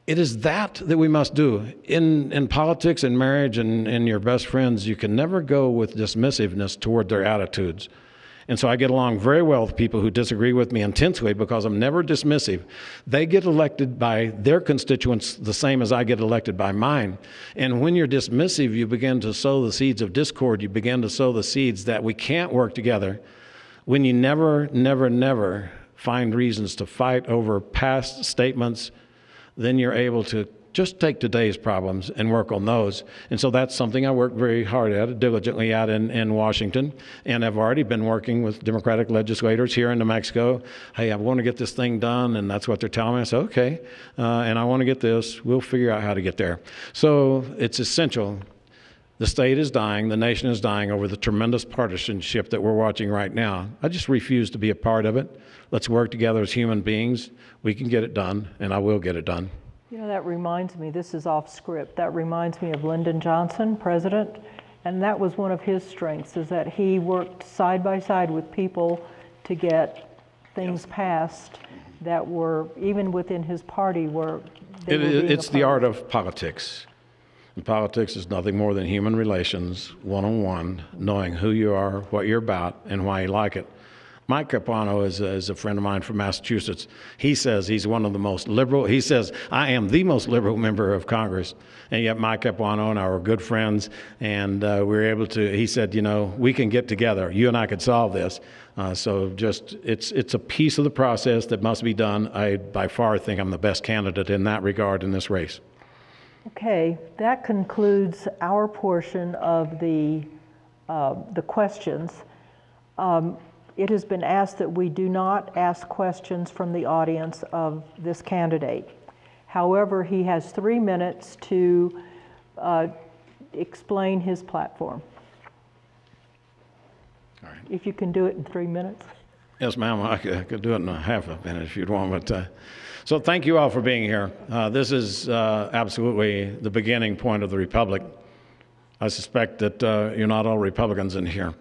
It is that we must do. In politics and marriage and your best friends, you can never go with dismissiveness toward their attitudes. And so I get along very well with people who disagree with me intensely because I'm never dismissive. They get elected by their constituents the same as I get elected by mine. And when you're dismissive, you begin to sow the seeds of discord. You begin to sow the seeds that we can't work together. When you never find reasons to fight over past statements, then you're able to just take today's problems and work on those. And so that's something I work very hard at, diligently at in Washington. And I've already been working with Democratic legislators here in New Mexico. Hey, I want to get this thing done, and that's what they're telling me. I said, okay, and I want to get this. We'll figure out how to get there. So it's essential. The state is dying. The nation is dying over the tremendous partisanship that we're watching right now. I just refuse to be a part of it. Let's work together as human beings. We can get it done, and I will get it done. You know, that reminds me, this is off script, that reminds me of Lyndon Johnson, president, and that was one of his strengths, is that he worked side by side with people to get things passed that were, even within his party, It's the art of politics. And politics is nothing more than human relations, one-on-one, knowing who you are, what you're about, and why you like it. Mike Capano is a friend of mine from Massachusetts. He says he's one of the most liberal. He says, I am the most liberal member of Congress. And yet Mike Capano and I were good friends, and we were able to, he said, you know, we can get together. You and I could solve this. So just, it's a piece of the process that must be done. I, by far, think I'm the best candidate in that regard in this race. Okay, that concludes our portion of the questions. It has been asked that we do not ask questions from the audience of this candidate. However, he has 3 minutes to explain his platform. All right. If you can do it in 3 minutes. Yes, ma'am. I could do it in a half a minute if you'd want. But so thank you all for being here. This is absolutely the beginning point of the Republic. I suspect that you're not all Republicans in here,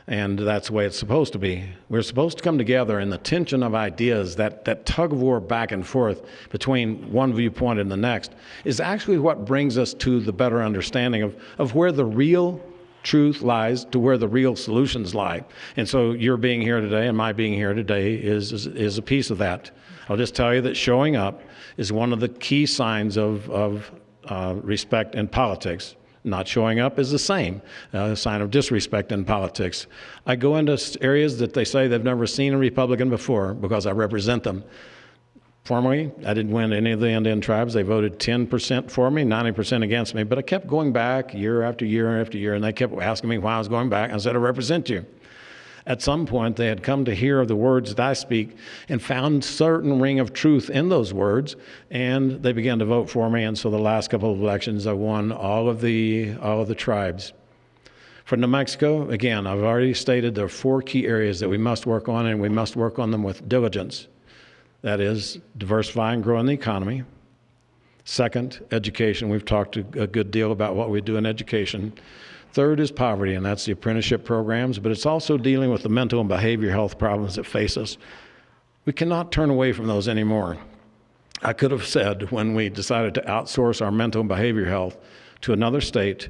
and that's the way it's supposed to be. We're supposed to come together in the tension of ideas, that tug of war back and forth between one viewpoint and the next is actually what brings us to the better understanding of where the real truth lies, to where the real solutions lie. And so your being here today and my being here today is a piece of that. I'll just tell you that showing up is one of the key signs of respect in politics. Not showing up is the same, a sign of disrespect in politics. I go into areas that they say they've never seen a Republican before because I represent them. Formally, I didn't win any of the Indian tribes. They voted 10% for me, 90% against me. But I kept going back year after year after year, and they kept asking me why I was going back. I said, I represent you. At some point, they had come to hear the words that I speak and found certain ring of truth in those words, and they began to vote for me. And so the last couple of elections, I won all of the tribes. For New Mexico, again, I've already stated there are 4 key areas that we must work on, and we must work on them with diligence. That is, diversify and growing the economy. Second, education. We've talked a good deal about what we do in education. Third is poverty, and that's the apprenticeship programs, but it's also dealing with the mental and behavioral health problems that face us. We cannot turn away from those anymore. I could have said when we decided to outsource our mental and behavioral health to another state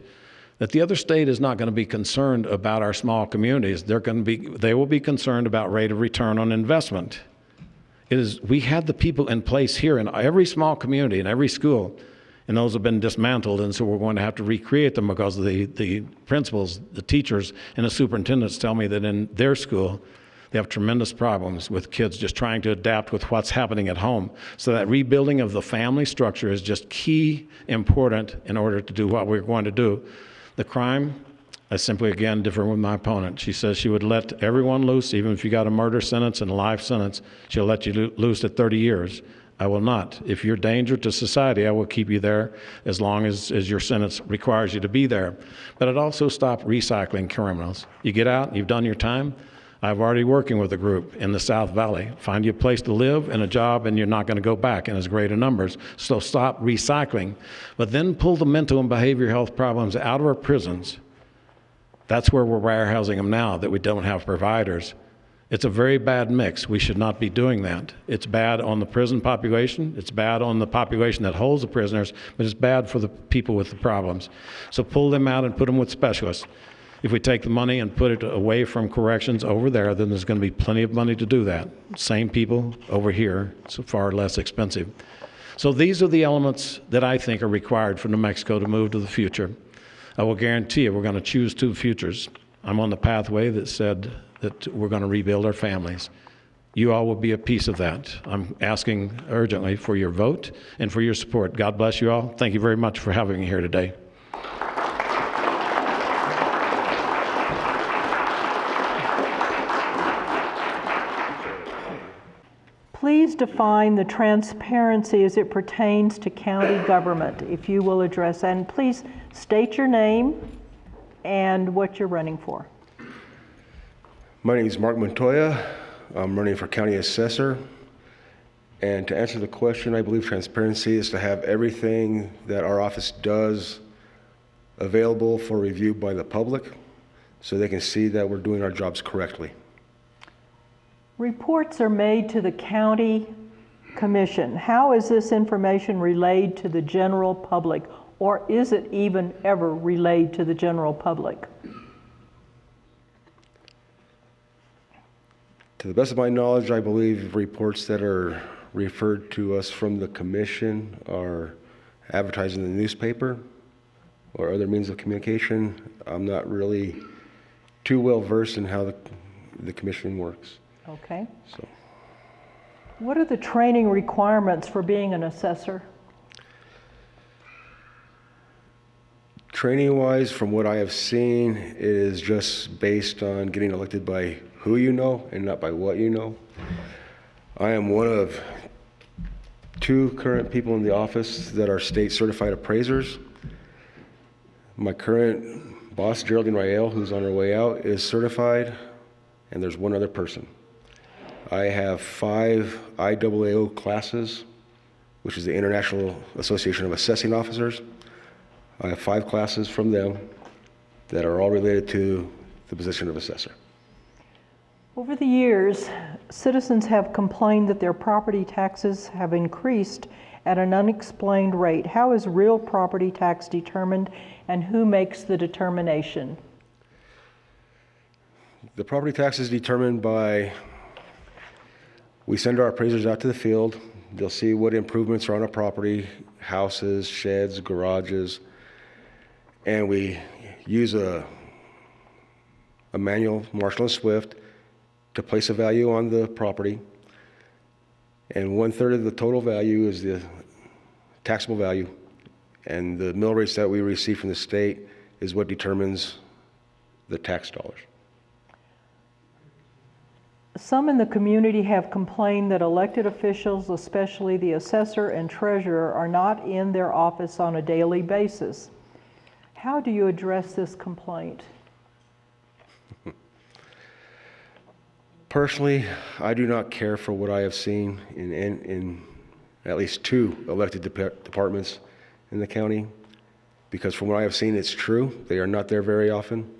that the other state is not going to be concerned about our small communities. They will be concerned about rate of return on investment. We had the people in place here in every small community, in every school, and those have been dismantled, and so we're going to have to recreate them because the principals, the teachers, and the superintendents tell me that in their school, they have tremendous problems with kids just trying to adapt with what's happening at home. So that rebuilding of the family structure is just key important in order to do what we're going to do. The crime, I simply, again, differ with my opponent. She says she would let everyone loose, even if you got a murder sentence and a life sentence, she'll let you loose at 30 years. I will not. If you're a danger to society, I will keep you there as long as your sentence requires you to be there. But I'd also stop recycling criminals. You get out, you've done your time. I've already working with a group in the South Valley. Find you a place to live and a job, and you're not going to go back in as great a numbers. So stop recycling. But then pull the mental and behavioral health problems out of our prisons. That's where we're warehousing them now, that we don't have providers. It's a very bad mix. We should not be doing that. It's bad on the prison population. It's bad on the population that holds the prisoners, but it's bad for the people with the problems. So pull them out and put them with specialists. If we take the money and put it away from corrections over there, then there's going to be plenty of money to do that. Same people over here, so far less expensive. So these are the elements that I think are required for New Mexico to move to the future. I will guarantee you we're going to choose 2 futures. I'm on the pathway that said that we're going to rebuild our families. You all will be a piece of that. I'm asking urgently for your vote and for your support. God bless you all. Thank you very much for having me here today. Please define the transparency as it pertains to county government, if you will address that. And please state your name and what you're running for. My name is Mark Montoya. I'm running for county assessor. And to answer the question, I believe transparency is to have everything that our office does available for review by the public so they can see that we're doing our jobs correctly. Reports are made to the county commission. How is this information relayed to the general public, or is it even ever relayed to the general public? To the best of my knowledge, I believe reports that are referred to us from the commission are advertised in the newspaper or other means of communication. I'm not really too well versed in how the commission works. Okay. So, what are the training requirements for being an assessor? Training-wise, from what I have seen, it is just based on getting elected by who you know and not by what you know. I am one of 2 current people in the office that are state certified appraisers. My current boss, Geraldine Rael, who's on her way out, is certified, and there's 1 other person. I have 5 IAAO classes, which is the International Association of Assessing Officers. I have 5 classes from them that are all related to the position of assessor. Over the years, citizens have complained that their property taxes have increased at an unexplained rate. How is real property tax determined, and who makes the determination? The property tax is determined by, we send our appraisers out to the field. They'll see what improvements are on a property, houses, sheds, garages, and we use a manual, Marshall and Swift, to place a value on the property. And 1/3 of the total value is the taxable value, and the mill rates that we receive from the state is what determines the tax dollars. Some in the community have complained that elected officials, especially the assessor and treasurer, are not in their office on a daily basis. How do you address this complaint? Personally, I do not care for what I have seen in at least 2 elected departments in the county, because from what I have seen, it's true. They are not there very often.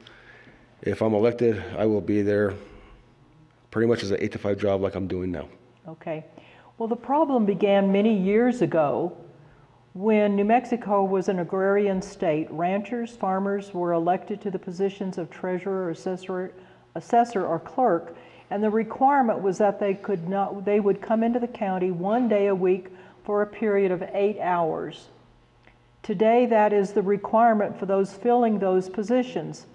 If I'm elected, I will be there pretty much as an 8 to 5 job like I'm doing now. Okay. Well, the problem began many years ago when New Mexico was an agrarian state. Ranchers, farmers were elected to the positions of treasurer, assessor, or clerk, and the requirement was that they would come into the county 1 day a week for a period of 8 hours. Today, that is the requirement for those filling those positions.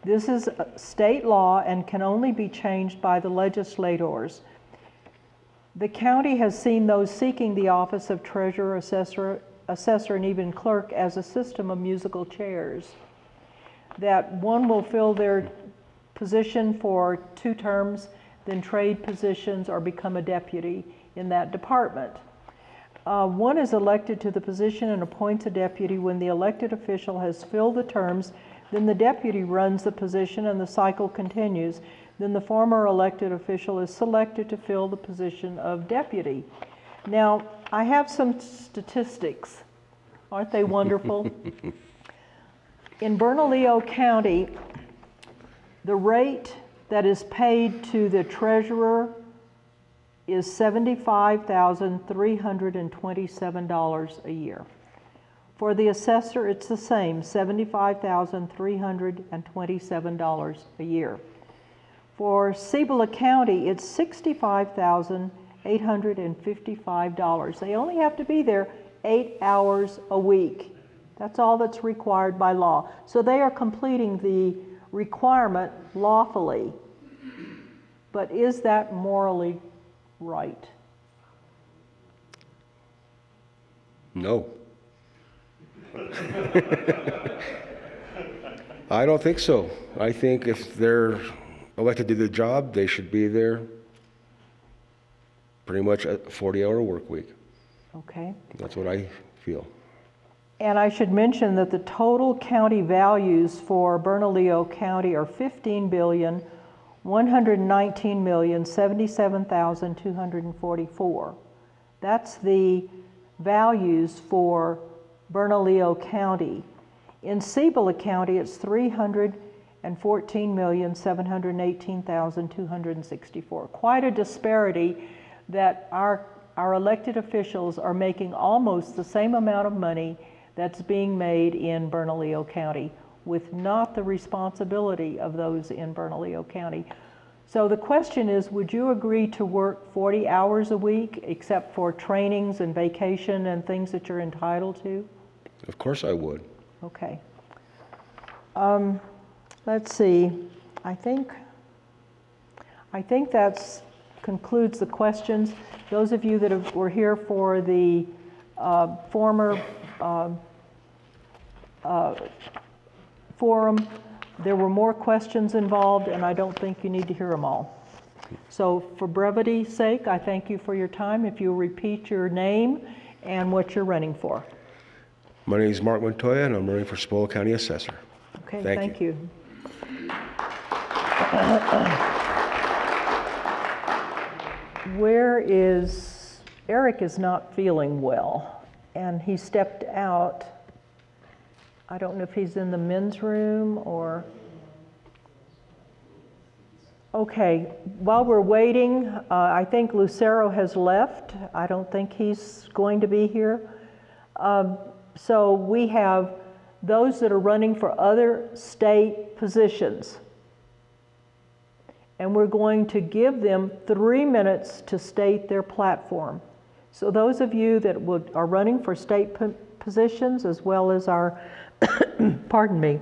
This is state law and can only be changed by the legislators. The county has seen those seeking the office of treasurer, assessor, and even clerk as a system of musical chairs. That one will fill their position for 2 terms, then trade positions or become a deputy in that department. One is elected to the position and appoints a deputy. When the elected official has filled the terms, then the deputy runs the position and the cycle continues. Then the former elected official is selected to fill the position of deputy. Now, I have some statistics. Aren't they wonderful? In Bernalillo County, the rate that is paid to the treasurer is $75,327 a year. For the assessor, it's the same, $75,327 a year. For Cibola County, it's $65,855. They only have to be there 8 hours a week. That's all that's required by law. So they are completing the requirement lawfully. But is that morally right? No. I don't think so. I think if they're elected to the job, they should be there pretty much a 40-hour work week. Okay. That's what I feel. And I should mention that the total county values for Bernalillo County are $15,119,077,244. That's the values for Bernalillo County. In Cibola County, it's $314,718,264. Quite a disparity that our elected officials are making almost the same amount of money that's being made in Bernalillo County, with not the responsibility of those in Bernalillo County. So the question is, would you agree to work 40 hours a week except for trainings and vacation and things that you're entitled to? Of course I would. Okay. Let's see. I think that concludes the questions. Those of you that were here for the former forum, there were more questions involved, and I don't think you need to hear them all. So for brevity's sake, I thank you for your time. If you'll repeat your name and what you're running for. My name is Mark Montoya, and I'm running for Cibola County Assessor. Okay, thank you. Eric is not feeling well, and he stepped out. I don't know if he's in the men's room or... Okay, while we're waiting, I think Lucero has left. I don't think he's going to be here. So we have those that are running for other state positions. And we're going to give them 3 minutes to state their platform. So those of you that are running for state positions, as well as our, pardon me,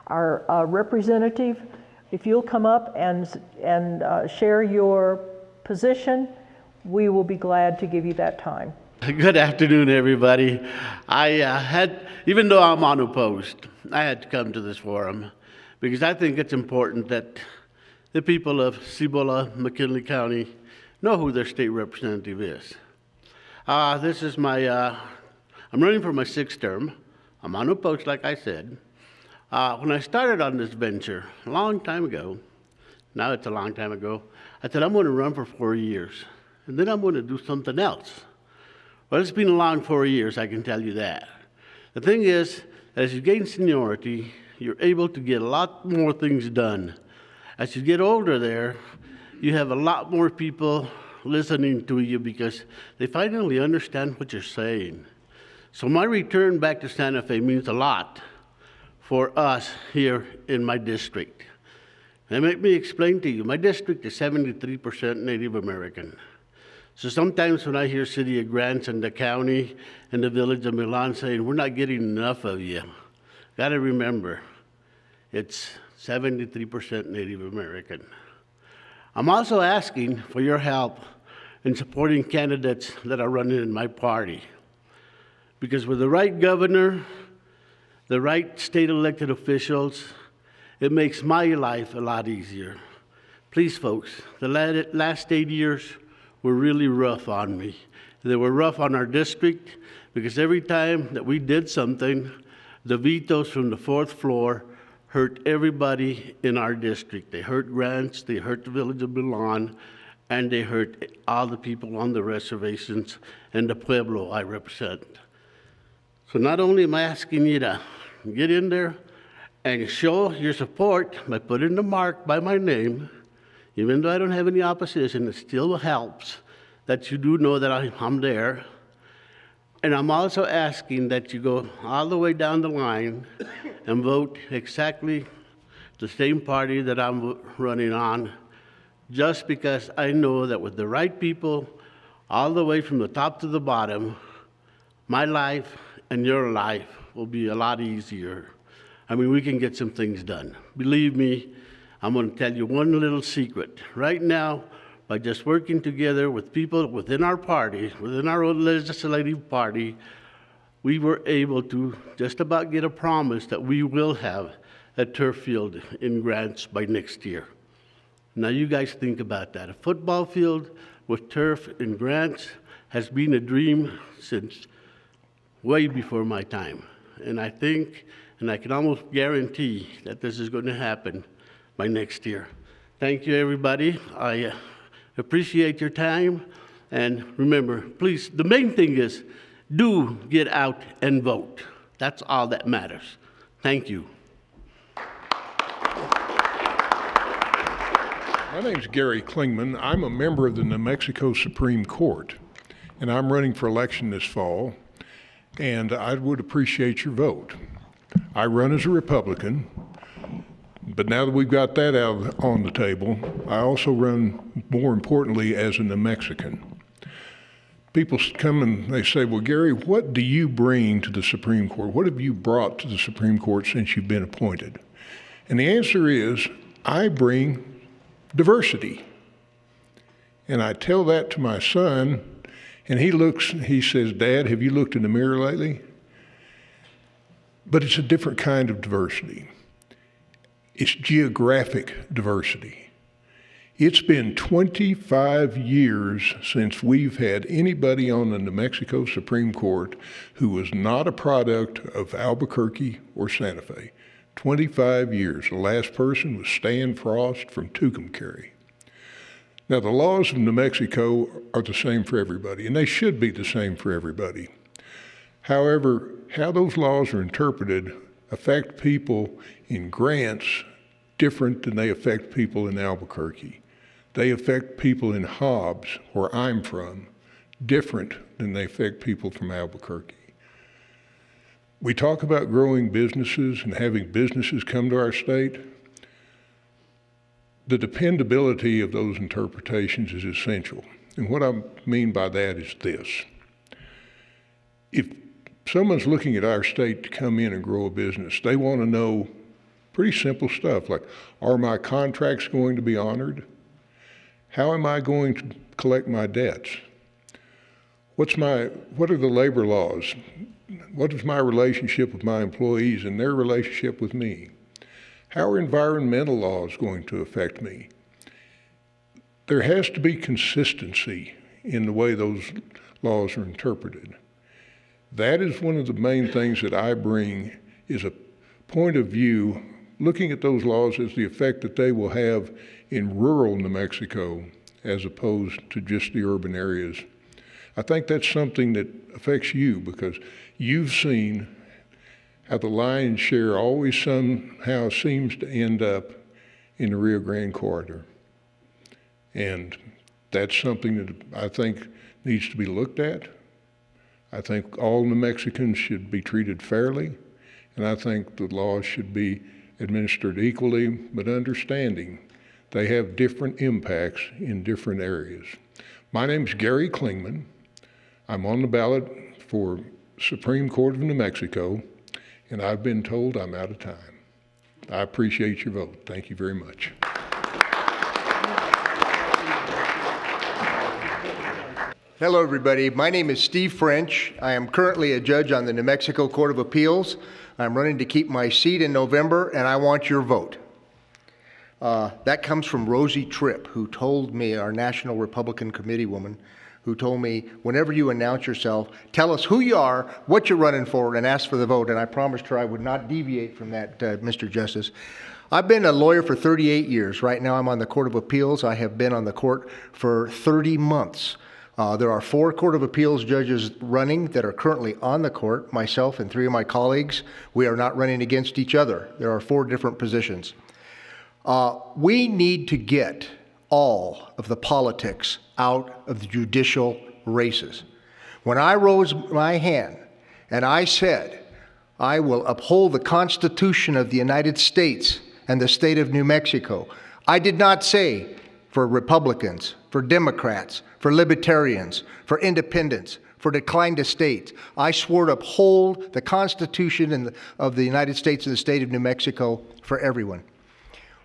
our representative, if you'll come up and share your position, we will be glad to give you that time. Good afternoon, everybody. Even though I'm unopposed, I had to come to this forum because I think it's important that the people of Cibola, McKinley County, know who their state representative is. This is I'm running for my 6th term. I'm unopposed, like I said. When I started on this venture a long time ago, now it's a long time ago, I said I'm going to run for 4 years, and then I'm going to do something else. Well, it's been a long 4 years, I can tell you that. The thing is, as you gain seniority, you're able to get a lot more things done. As you get older there, you have a lot more people listening to you because they finally understand what you're saying. So my return back to Santa Fe means a lot for us here in my district. And let me explain to you, my district is 73% Native American. So sometimes when I hear City of Grants and the county and the village of Milan saying, we're not getting enough of you, gotta remember, it's 73% Native American. I'm also asking for your help in supporting candidates that are running in my party. Because with the right governor, the right state elected officials, it makes my life a lot easier. Please, folks, the last 8 years were really rough on me. They were rough on our district because every time that we did something, the vetoes from the 4th floor hurt everybody in our district. They hurt Grants, they hurt the village of Milan, and they hurt all the people on the reservations and the pueblo I represent. So not only am I asking you to get in there and show your support by putting the mark by my name, even though I don't have any opposition, it still helps that you do know that I'm there. And I'm also asking that you go all the way down the line and vote exactly the same party that I'm running on, just because I know that with the right people, all the way from the top to the bottom, my life and your life will be a lot easier. I mean, we can get some things done. Believe me, I'm going to tell you one little secret. Right now, by just working together with people within our party, within our own legislative party, we were able to just about get a promise that we will have a turf field in Grants by next year. Now you guys think about that. A football field with turf in Grants has been a dream since way before my time. And I think, and I can almost guarantee that this is going to happen by next year. Thank you, everybody. I appreciate your time. And remember, please, the main thing is do get out and vote. That's all that matters. Thank you. My name's Gary Klingman. I'm a member of the New Mexico Supreme Court, and I'm running for election this fall, and I would appreciate your vote. I run as a Republican, but now that we've got that out on the table, I also run, more importantly, as a New Mexican. People come and they say, well, Gary, what do you bring to the Supreme Court? What have you brought to the Supreme Court since you've been appointed? And the answer is, I bring diversity. And I tell that to my son, and he says, Dad, have you looked in the mirror lately? But it's a different kind of diversity. It's geographic diversity. It's been 25 years since we've had anybody on the New Mexico Supreme Court who was not a product of Albuquerque or Santa Fe. 25 years. The last person was Stan Frost from Tucumcari. Now, the laws of New Mexico are the same for everybody, and they should be the same for everybody. However, how those laws are interpreted affect people in Grants different than they affect people in Albuquerque. They affect people in Hobbs, where I'm from, different than they affect people from Albuquerque. We talk about growing businesses and having businesses come to our state. The dependability of those interpretations is essential. And what I mean by that is this. If someone's looking at our state to come in and grow a business, they want to know pretty simple stuff like, are my contracts going to be honored? How am I going to collect my debts? What are the labor laws? What is my relationship with my employees and their relationship with me? How are environmental laws going to affect me? There has to be consistency in the way those laws are interpreted. That is one of the main things that I bring, is a point of view looking at those laws as the effect that they will have in rural New Mexico as opposed to just the urban areas. I think that's something that affects you because you've seen how the lion's share always somehow seems to end up in the Rio Grande corridor. And that's something that I think needs to be looked at. I think all New Mexicans should be treated fairly, and I think the laws should be administered equally, but understanding they have different impacts in different areas. My name's Gary Klingman. I'm on the ballot for Supreme Court of New Mexico, and I've been told I'm out of time. I appreciate your vote. Thank you very much. Hello, everybody. My name is Steve French. I am currently a judge on the New Mexico Court of Appeals. I'm running to keep my seat in November, and I want your vote. That comes from Rosie Tripp, who told me, our National Republican Committee woman, who told me, whenever you announce yourself, tell us who you are, what you're running for, and ask for the vote. And I promised her I would not deviate from that, Mr. Justice. I've been a lawyer for 38 years. Right now I'm on the Court of Appeals. I have been on the court for 30 months. There are 4 Court of Appeals judges running that are currently on the court, myself and 3 of my colleagues. We are not running against each other. There are 4 different positions. We need to get all of the politics out of the judicial races. When I rose my hand and I said, I will uphold the Constitution of the United States and the state of New Mexico, I did not say for Republicans, for Democrats, for Libertarians, for Independents, for declined estates. I swore to uphold the Constitution of the United States and the state of New Mexico for everyone.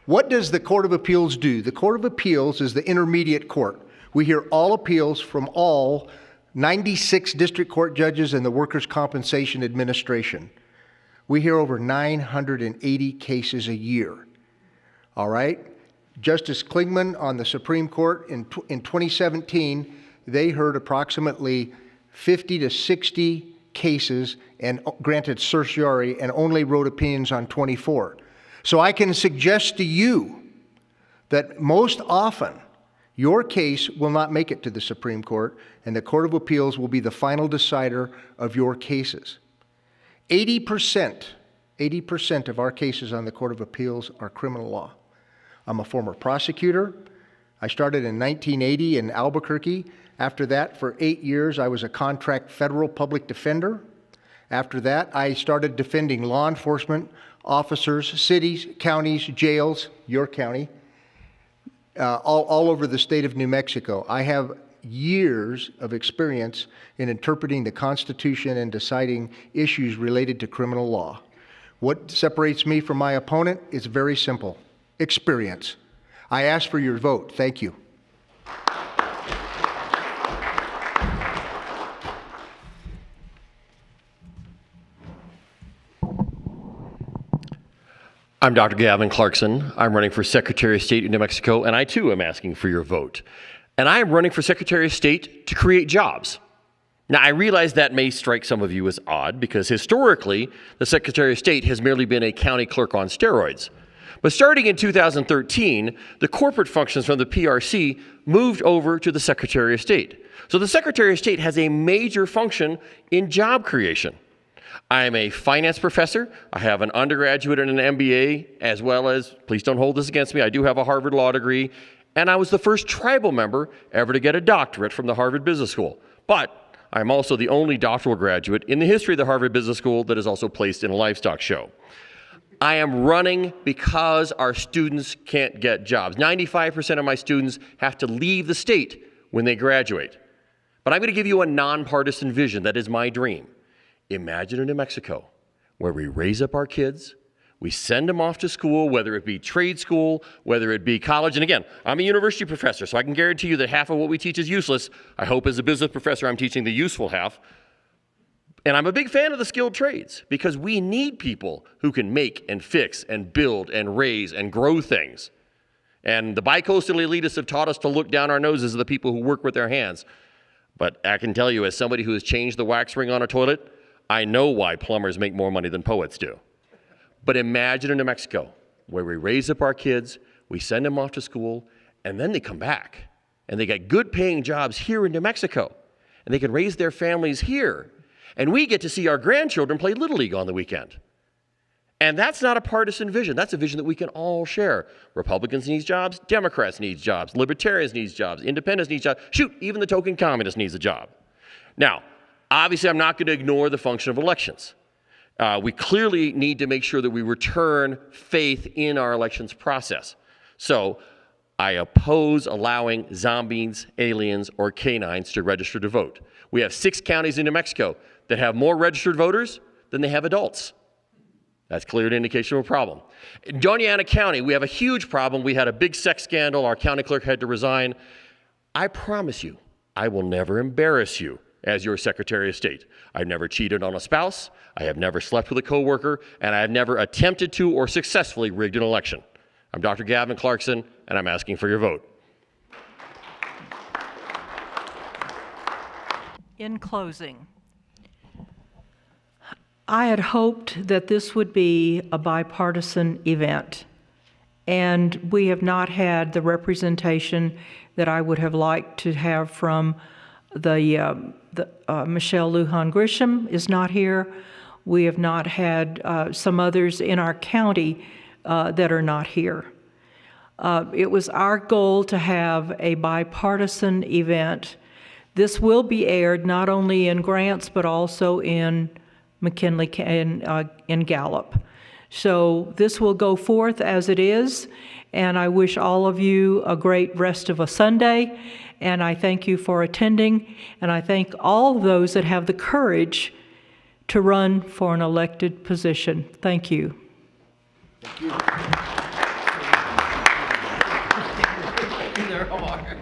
What does the Court of Appeals do? The Court of Appeals is the intermediate court. We hear all appeals from all 96 district court judges and the Workers' Compensation Administration. We hear over 980 cases a year. All right? Justice Klingman on the Supreme Court in 2017, they heard approximately 50 to 60 cases and granted certiorari and only wrote opinions on 24. So I can suggest to you that most often your case will not make it to the Supreme Court, and the Court of Appeals will be the final decider of your cases. 80% of our cases on the Court of Appeals are criminal law. I'm a former prosecutor. I started in 1980 in Albuquerque. After that, for 8 years, I was a contract federal public defender. After that, I started defending law enforcement officers, cities, counties, jails, your county, all over the state of New Mexico. I have years of experience in interpreting the Constitution and deciding issues related to criminal law. What separates me from my opponent is very simple: experience. I ask for your vote. Thank you. I'm Dr. Gavin Clarkson. I'm running for Secretary of State in New Mexico, and I too am asking for your vote. And I am running for Secretary of State to create jobs. Now, I realize that may strike some of you as odd because historically, the Secretary of State has merely been a county clerk on steroids. But starting in 2013, the corporate functions from the PRC moved over to the Secretary of State. So the Secretary of State has a major function in job creation. I am a finance professor. I have an undergraduate and an MBA, as well as, please don't hold this against me, I do have a Harvard Law degree, and I was the first tribal member ever to get a doctorate from the Harvard Business School. But I'm also the only doctoral graduate in the history of the Harvard Business School that is also placed in a livestock show. I am running because our students can't get jobs. 95% of my students have to leave the state when they graduate. But I'm going to give you a nonpartisan vision that is my dream. Imagine a New Mexico where we raise up our kids, We send them off to school, whether it be trade school, whether it be college. And again, I'm a university professor, so I can guarantee you that half of what we teach is useless. I hope as a business professor I'm teaching the useful half. And I'm a big fan of the skilled trades because we need people who can make and fix and build and raise and grow things. And the bicoastal elitists have taught us to look down our noses at the people who work with their hands. But I can tell you, as somebody who has changed the wax ring on a toilet, I know why plumbers make more money than poets do. But imagine in New Mexico, where we raise up our kids, we send them off to school, and then they come back. And they get good paying jobs here in New Mexico. And they can raise their families here. And we get to see our grandchildren play Little League on the weekend. And that's not a partisan vision. That's a vision that we can all share. Republicans need jobs, Democrats need jobs, Libertarians need jobs, Independents need jobs. Shoot, even the token communist needs a job. Now, obviously, I'm not going to ignore the function of elections. We clearly need to make sure that we return faith in our elections process. So I oppose allowing zombies, aliens, or canines to register to vote. We have 6 counties in New Mexico that have more registered voters than they have adults. That's clear indication of a problem. In Doña Ana County, we have a huge problem. We had a big sex scandal. Our county clerk had to resign. I promise you, I will never embarrass you as your Secretary of State. I've never cheated on a spouse, I have never slept with a coworker, and I have never attempted to or successfully rigged an election. I'm Dr. Gavin Clarkson, and I'm asking for your vote. In closing, I had hoped that this would be a bipartisan event, and we have not had the representation that I would have liked to have from Michelle Lujan Grisham is not here. We have not had some others in our county that are not here. It was our goal to have a bipartisan event. This will be aired not only in Grants but also in McKinley and in Gallup. So this will go forth as it is, and I wish all of you a great rest of a Sunday, and I thank you for attending, and I thank all those that have the courage to run for an elected position. Thank you. Thank you. There are.